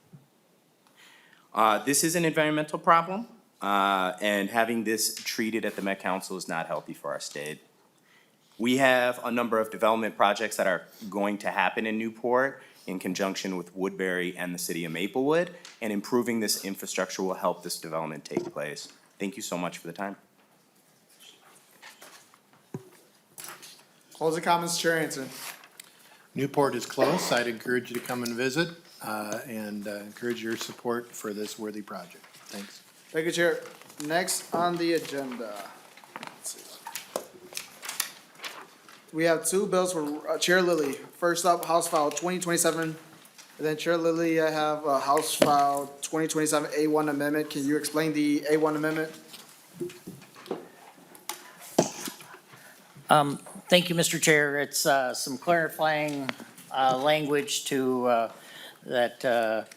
This is an environmental problem, and having this treated at the Met Council is not healthy for our state. We have a number of development projects that are going to happen in Newport in conjunction with Woodbury and the city of Maplewood, and improving this infrastructure will help this development take place. Thank you so much for the time. Closing comments, Chair Hansen. Newport is close. I'd encourage you to come and visit and encourage your support for this worthy project. Thanks. Thank you, Chair. Next on the agenda. Let's see. We have two bills for Chair Lillie. First up, House File 2027. And then Chair Lillie, I have House File 2027 A1 Amendment. Can you explain the A1 Amendment? Thank you, Mr. Chair. It's some clarifying language to, that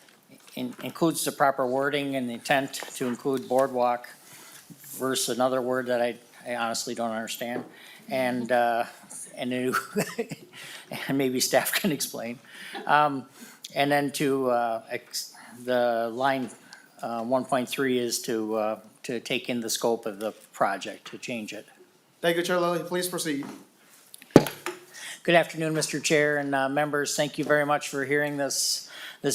includes the proper wording and the intent to include boardwalk versus another word that I honestly don't understand. And and maybe staff can explain. And then to, the line 1.3 is to take in the scope of the project, to change it. Thank you, Chair Lillie. Please proceed. Good afternoon, Mr. Chair and members. Thank you very much for hearing this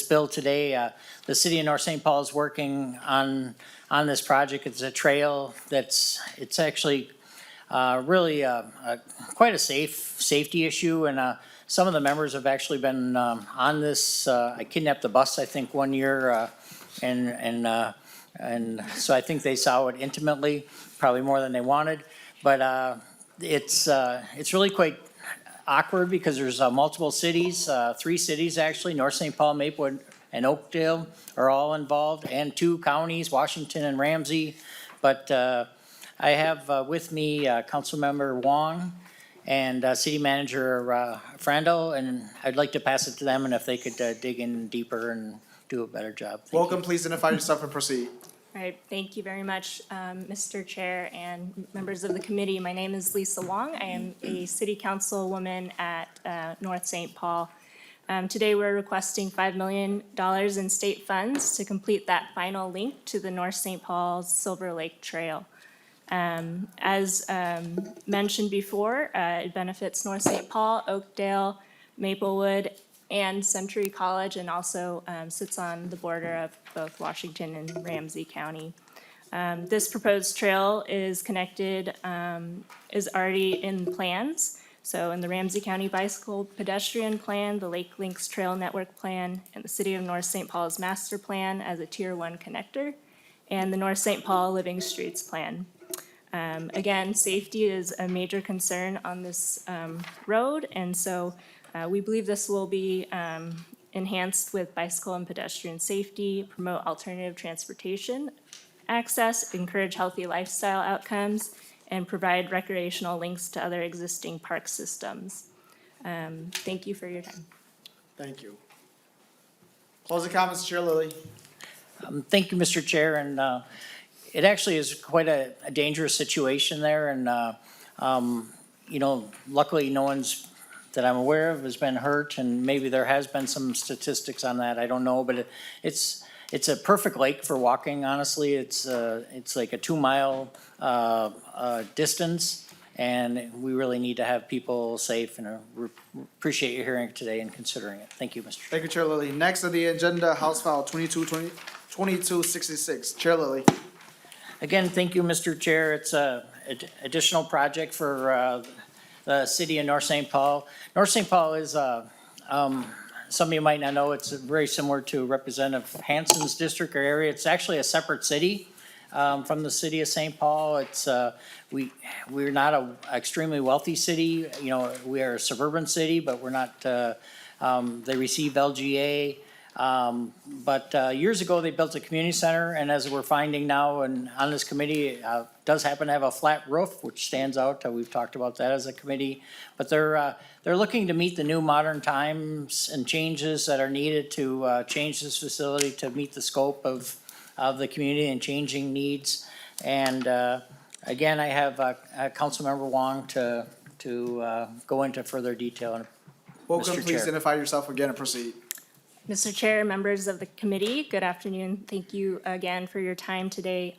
bill today. The city of North St. Paul is working on this project. It's a trail it's actually really quite a safety issue, and some of the members have actually been on this. I kidnapped the bus, I think, one year, and so I think they saw it intimately, probably more than they wanted. But it's really quite awkward because there's multiple cities, 3 cities actually, North St. Paul, Maplewood, and Oakdale are all involved, and 2 counties, Washington and Ramsey. But I have with me Councilmember Wong and City Manager Frandl, and I'd like to pass it to them, and if they could dig in deeper and do a better job. Welcome, please identify yourself and proceed. All right, thank you very much, Mr. Chair and members of the committee. My name is Lisa Wong. I am a city councilwoman at North St. Paul. Today we're requesting $5 million in state funds to complete that final link to the North St. Paul Silver Lake Trail. As mentioned before, it benefits North St. Paul, Oakdale, Maplewood, and Century College, and also sits on the border of both Washington and Ramsey County. This proposed trail is connected, is already in plans. So in the Ramsey County Bicycle Pedestrian Plan, the Lake Links Trail Network Plan, and the City of North St. Paul's Master Plan as a Tier 1 connector, and the North St. Paul Living Streets Plan. Again, safety is a major concern on this road, and so we believe this will be enhanced with bicycle and pedestrian safety, promote alternative transportation, access, encourage healthy lifestyle outcomes, and provide recreational links to other existing park systems. Thank you for your time. Thank you. Closing comments, Chair Lillie. Thank you, Mr. Chair, and it actually is quite a dangerous situation there, and you know, luckily no one's that I'm aware of has been hurt, and maybe there has been some statistics on that, I don't know, but it's a perfect lake for walking, honestly. It's like a 2-mile distance, and we really need to have people safe, and I appreciate you hearing it today and considering it. Thank you, Mr. Chair. Thank you, Chair Lillie. Next on the agenda, House File 2266. Chair Lillie. Again, thank you, Mr. Chair. It's a additional project for the city of North St. Paul. North St. Paul is, some of you might not know, it's very similar to Representative Hansen's district or area. It's actually a separate city from the city of St. Paul. It's, we're not an extremely wealthy city. You know, we are a suburban city, but we're not, they receive LGA. But years ago, they built a community center, and as we're finding now, and on this committee, it does happen to have a flat roof, which stands out. We've talked about that as a committee. But they're looking to meet the new modern times and changes that are needed to change this facility to meet the scope of the community and changing needs. And again, I have Councilmember Wong to go into further detail. Welcome, Mr. please Chair. identify yourself again and proceed. Mr. Chair, members of the committee, good afternoon. Thank you again for your time today.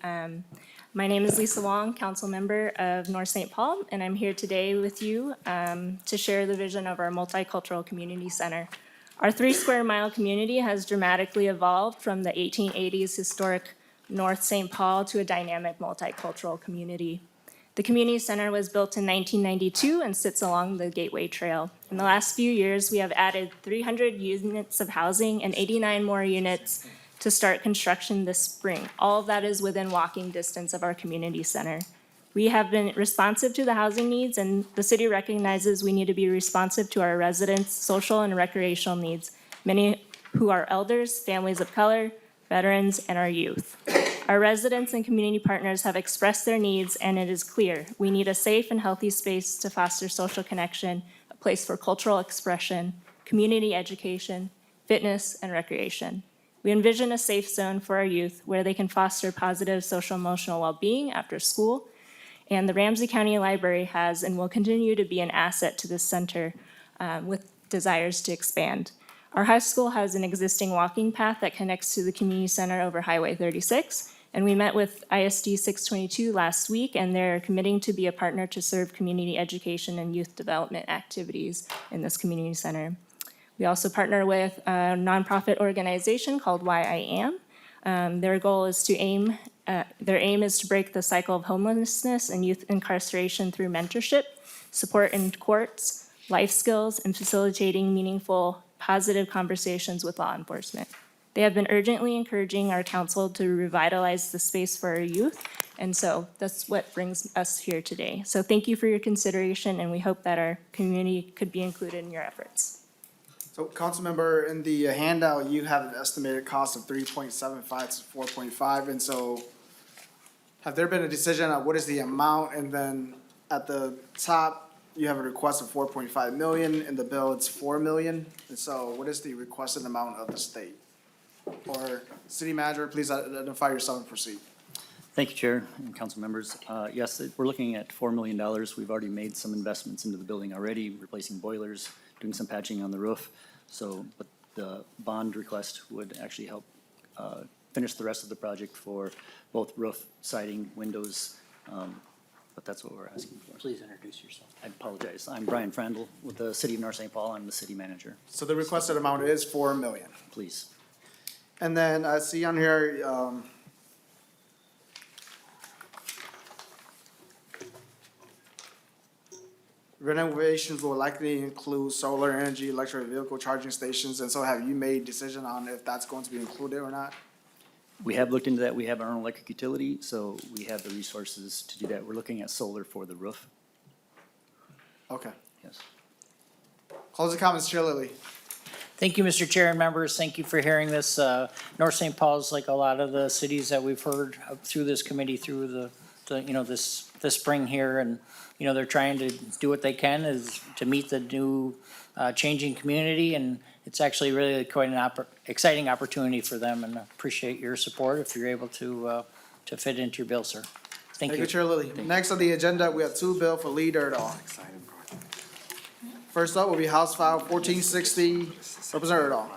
My name is Lisa Wong, council member of North St. Paul, and I'm here today with you to share the vision of our multicultural community center. Our 3-square-mile community has dramatically evolved from the 1880s historic North St. Paul to a dynamic multicultural community. The community center was built in 1992 and sits along the Gateway Trail. In the last few years, we have added 300 units of housing and 89 more units to start construction this spring. All of that is within walking distance of our community center. We have been responsive to the housing needs, and the city recognizes we need to be responsive to our residents' social and recreational needs, many who are elders, families of color, veterans, and our youth. Our residents and community partners have expressed their needs, and it is clear we need a safe and healthy space to foster social connection, a place for cultural expression, community education, fitness, and recreation. We envision a safe zone for our youth where they can foster positive social emotional well-being after school, and the Ramsey County Library has and will continue to be an asset to this center with desires to expand. Our high school has an existing walking path that connects to the community center over Highway 36, and we met with ISD 622 last week, and they're committing to be a partner to serve community education and youth development activities in this community center. We also partner with a nonprofit organization called Why I Am. Their goal is to their aim is to break the cycle of homelessness and youth incarceration through mentorship, support in courts, life skills, and facilitating meaningful, positive conversations with law enforcement. They have been urgently encouraging our council to revitalize the space for our youth, and so that's what brings us here today. So thank you for your consideration, and we hope that our community could be included in your efforts. So, Councilmember, in the handout, you have an estimated cost of 3.75 to 4.5, and so have there been a decision on what is the amount, and then at the top, you have a request of 4.5 million, in the bill it's 4 million, and so what is the requested amount of the state? Or City Manager, please identify yourself and proceed. Thank you, Chair and council members. Yes, we're looking at $4 million. We've already made some investments into the building already, replacing boilers, doing some patching on the roof. So, but the bond request would actually help finish the rest of the project for both roof, siding, windows, but that's what we're asking for. Please introduce yourself. I apologize. I'm Brian Frandl with the City of North St. Paul. I'm the city manager. So the requested amount is 4 million. Please. And then I see on here, renovations will likely include solar energy, electric vehicle charging stations, and so have you made decision on if that's going to be included or not? We have looked into that. We have our own electric utility, so we have the resources to do that. We're looking at solar for the roof. Okay. Yes. Closing comments, Chair Lillie. Thank you, Mr. Chair and members. Thank you for hearing this. North St. Paul's, like a lot of the cities that we've heard through this committee, through this spring here, and, they're trying to do what they can is to meet the new changing community, and it's actually really quite an exciting opportunity for them, and I appreciate your support if you're able to fit into your bill, sir. Thank you. Chair Lillie. Next on the agenda, we have two bill for lead Urdahl. First up will be House File 1460, Representative Urdahl.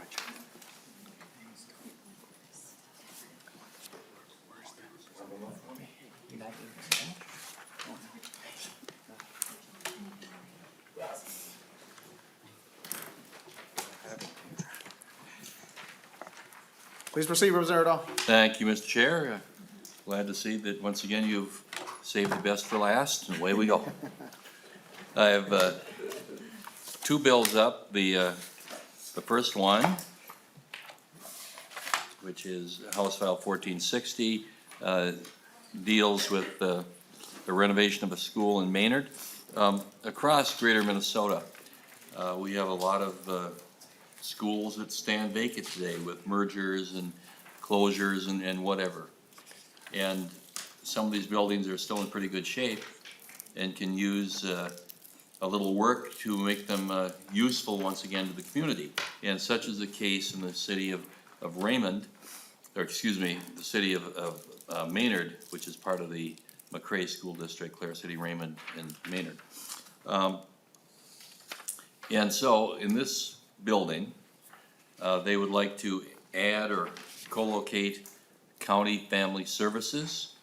Please proceed, Representative Urdahl. Thank you, Mr. Chair. Glad to see that once again you've saved the best for last, and away we go. I have two bills up. The first one, which is House File 1460, deals with the renovation of a school in Maynard. Across greater Minnesota, we have a lot of schools that stand vacant today with mergers and closures and whatever. And some of these buildings are still in pretty good shape and can use a little work to make them useful once again to the community. And such is the case in the city of Raymond, or excuse me, the city of Maynard, which is part of the McRae School District, Clare City, Raymond, and Maynard. And so in this building, they would like to add or co-locate county family services,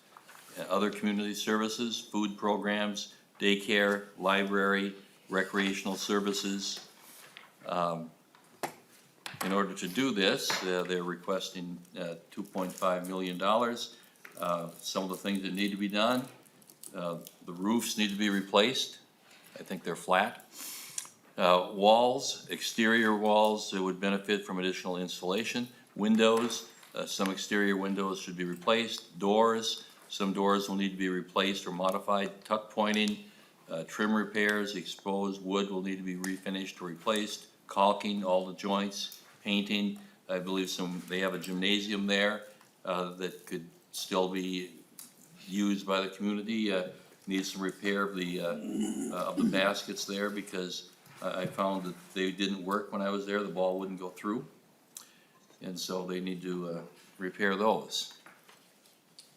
other community services, food programs, daycare, library, recreational services. In order to do this, they're requesting $2.5 million. Some of the things that need to be done, the roofs need to be replaced. I think they're flat. Walls, exterior walls that would benefit from additional insulation. Windows, some exterior windows should be replaced. Doors, some doors will need to be replaced or modified. Tuck pointing, trim repairs, exposed wood will need to be refinished or replaced. Caulking all the joints, painting. I believe they have a gymnasium there that could still be used by the community. Needs some repair of the baskets there because I found that they didn't work when I was there. The ball wouldn't go through. And so they need to repair those.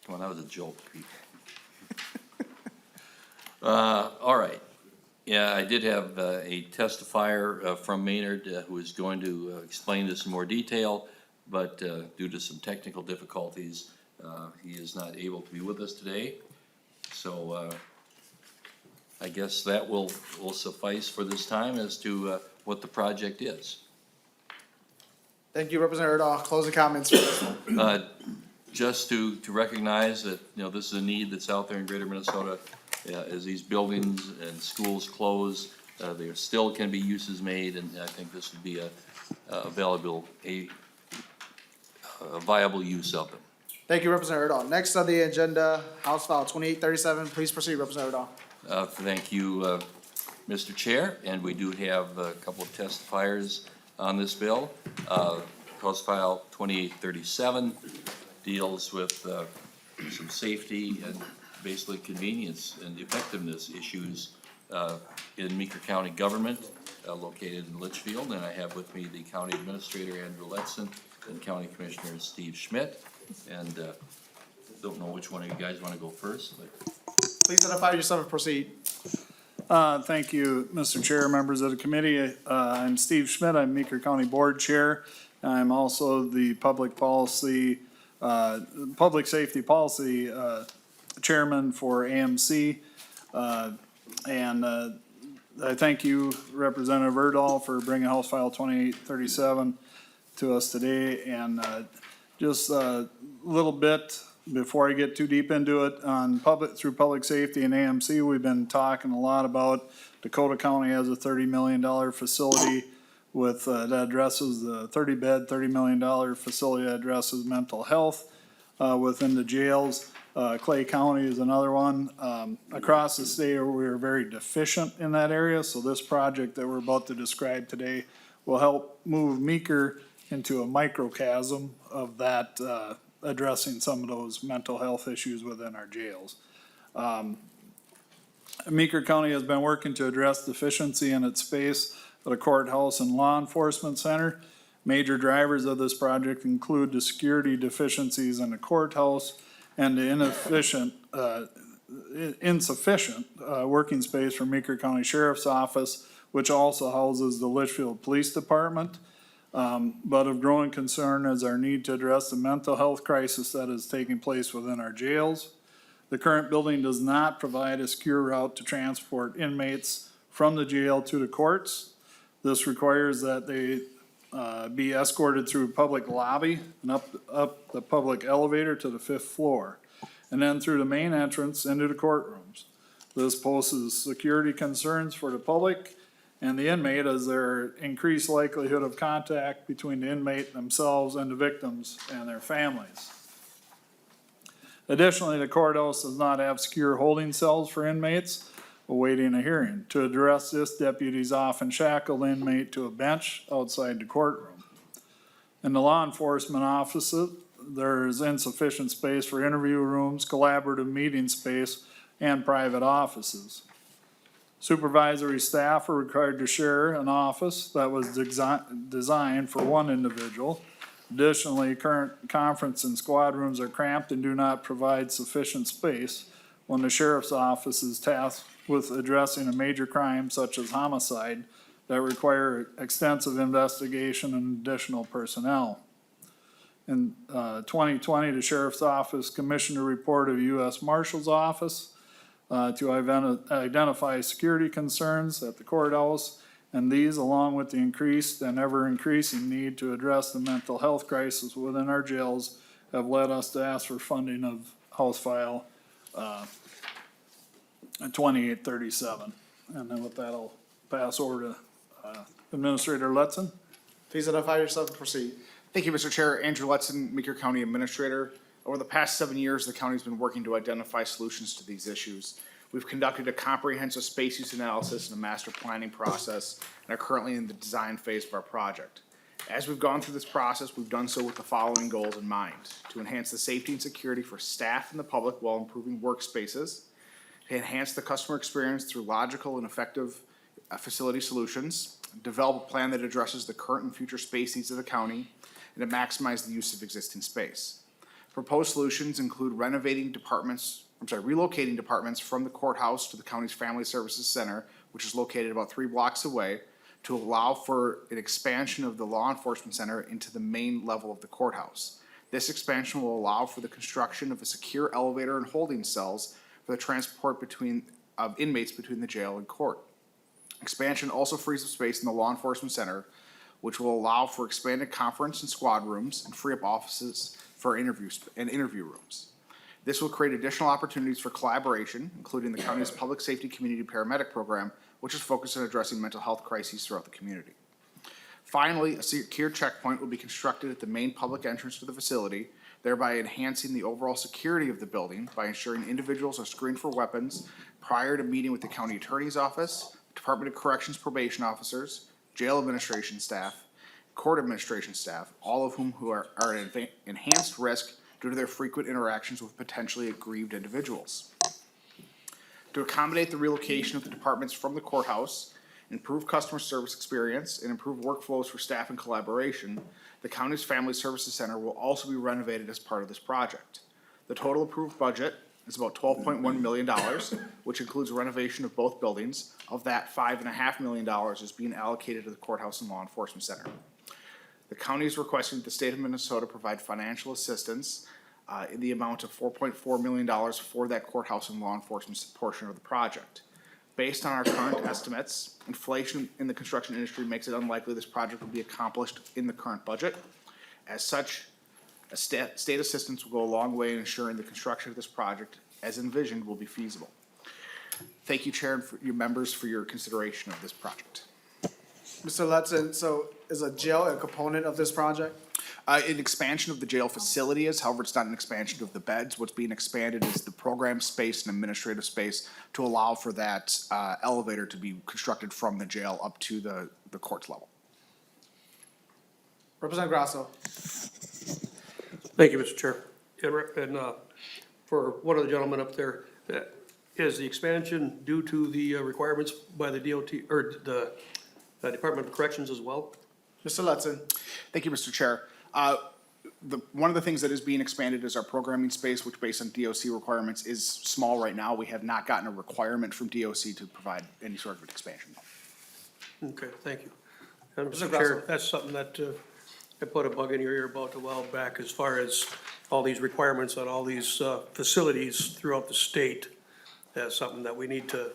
Come on, that was a joke, people. All right. Yeah, I did have a testifier from Maynard who is going to explain this in more detail, but due to some technical difficulties, he is not able to be with us today. So I guess that will suffice for this time as to what the project is. Thank you, Representative Urdahl. Closing comments for this one. Just to recognize that, this is a need that's out there in greater Minnesota. As these buildings and schools close, there still can be uses made, and I think this would be a viable use of them. Thank you, Representative Urdahl. Next on the agenda, House File 2837. Please proceed, Representative Urdahl. Thank you, Mr. Chair, and we do have a couple of testifiers on this bill. House File 2837 deals with some safety and basically convenience and effectiveness issues in Meeker County government, located in Litchfield. And I have with me the County Administrator, Andrew Letson, and County Commissioner, Steve Schmidt. And don't know which one of you guys want to go first, but. Please identify yourself and proceed. Thank you, Mr. Chair, members of the committee. I'm Steve Schmidt. I'm Meeker County Board Chair. I'm also the Public Safety Policy Chairman for AMC. And I thank you, Representative Urdahl, for bringing House File 2837 to us today. And just a little bit before I get too deep into it, on through public safety and AMC, we've been talking a lot about Dakota County has a $30 million facility with, that addresses the 30-bed, $30 million facility that addresses mental health within the jails. Clay County is another one. Across the state, we are very deficient in that area, so this project that we're about to describe today will help move Meeker into a microcosm of that, addressing some of those mental health issues within our jails. Meeker County has been working to address deficiency in its space at a courthouse and law enforcement center. Major drivers of this project include the security deficiencies in the courthouse and the insufficient working space for Meeker County Sheriff's Office, which also houses the Litchfield Police Department. But of growing concern is our need to address the mental health crisis that is taking place within our jails. The current building does not provide a secure route to transport inmates from the jail to the courts. This requires that they be escorted through a public lobby and up the public elevator to the 5th floor, and then through the main entrance into the courtrooms. This poses security concerns for the public and the inmate, as there are increased likelihood of contact between the inmate themselves and the victims and their families. Additionally, the courthouse does not have secure holding cells for inmates awaiting a hearing. To address this, deputies often shackle the inmate to a bench outside the courtroom. In the law enforcement offices, there is insufficient space for interview rooms, collaborative meeting space, and private offices. Supervisory staff are required to share an office that was designed for one individual. Additionally, current conference and squad rooms are cramped and do not provide sufficient space when the sheriff's office is tasked with addressing a major crime such as homicide that require extensive investigation and additional personnel. In 2020, the sheriff's office commissioned a report of U.S. Marshal's Office to identify security concerns at the courthouse, and these, along with the increased and ever-increasing need to address the mental health crisis within our jails, have led us to ask for funding of House File 2837. And then with that, I'll pass over to Administrator Lutzen. Please identify yourself and proceed. Thank you, Mr. Chair. Andrew Lutzen, Meeker County Administrator. Over the past 7 years, the county's been working to identify solutions to these issues. We've conducted a comprehensive space use analysis and a master planning process, and are currently in the design phase of our project. As we've gone through this process, we've done so with the following goals in mind: to enhance the safety and security for staff and the public while improving workspaces, to enhance the customer experience through logical and effective facility solutions, develop a plan that addresses the current and future space needs of the county, and to maximize the use of existing space. Proposed solutions include relocating departments from the courthouse to the county's Family Services Center, which is located about 3 blocks away, to allow for an expansion of the law enforcement center into the main level of the courthouse. This expansion will allow for the construction of a secure elevator and holding cells for the transport of inmates between the jail and court. Expansion also frees up space in the law enforcement center, which will allow for expanded conference and squad rooms and free up offices for interview rooms. This will create additional opportunities for collaboration, including the county's public safety community paramedic program, which is focused on addressing mental health crises throughout the community. Finally, a secure checkpoint will be constructed at the main public entrance to the facility, thereby enhancing the overall security of the building by ensuring individuals are screened for weapons prior to meeting with the county attorney's office, Department of Corrections probation officers, jail administration staff, court administration staff, all of whom are at enhanced risk due to their frequent interactions with potentially aggrieved individuals. To accommodate the relocation of the departments from the courthouse, improve customer service experience, and improve workflows for staff and collaboration, the county's Family Services Center will also be renovated as part of this project. The total approved budget is about $12.1 million, which includes renovation of both buildings. Of that, $5.5 million is being allocated to the courthouse and law enforcement center. The county is requesting that the state of Minnesota provide financial assistance in the amount of $4.4 million for that courthouse and law enforcement portion of the project. Based on our current estimates, inflation in the construction industry makes it unlikely this project will be accomplished in the current budget. As such, a state assistance will go a long way in ensuring the construction of this project, as envisioned, will be feasible. Thank you, Chair, and for your members for your consideration of this project. Mr. Lutzen, so is a jail a component of this project? An expansion of the jail facility is, however, it's not an expansion of the beds. What's being expanded is the program space and administrative space to allow for that elevator to be constructed from the jail up to the court's level. Representative Grasso. Thank you, Mr. Chair. And for one of the gentlemen up there, is the expansion due to the requirements by the DOT, or the Department of Corrections as well? Mr. Letson. Thank you, Mr. Chair. One of the things that is being expanded is our programming space, which based on DOC requirements is small right now. We have not gotten a requirement from DOC to provide any sort of expansion. Okay, thank you. And Mr. Mr. Grasso. Chair, that's something that I put a bug in your ear about a while back as far as all these requirements on all these facilities throughout the state. That's something that we need to,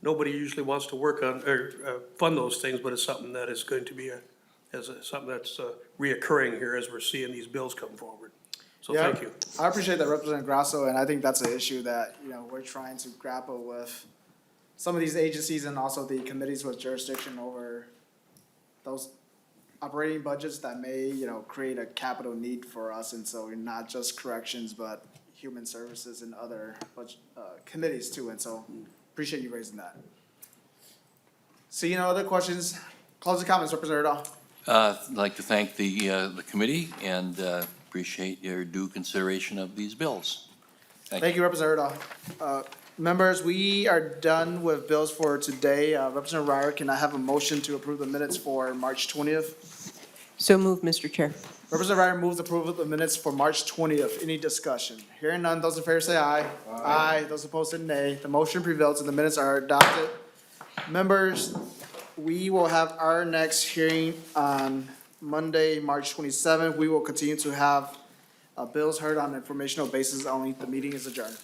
nobody usually wants to work on or fund those things, but it's something that is going to be something that's reoccurring here as we're seeing these bills come forward. So Yeah, thank you. I appreciate that, Representative Grasso, and I think that's an issue that, we're trying to grapple with some of these agencies and also the committees with jurisdiction over those operating budgets that may, create a capital need for us, and so not just corrections, but human services and other committees too, and so appreciate you raising that. See, other questions? Closing comments, Representative Urdahl. I'd like to thank the committee and appreciate your due consideration of these bills. Thank you, Representative Urdahl. Members, we are done with bills for today. Representative Ryer, can I have a motion to approve the minutes for March 20th? So moved, Mr. Chair. Representative Ryer moves approval of the minutes for March 20th. Any discussion? Hearing none, those in favor say aye. Aye. Those opposed say nay. The motion prevails and the minutes are adopted. Members, we will have our next hearing on Monday, March 27th. We will continue to have bills heard on an informational basis only. The meeting is adjourned.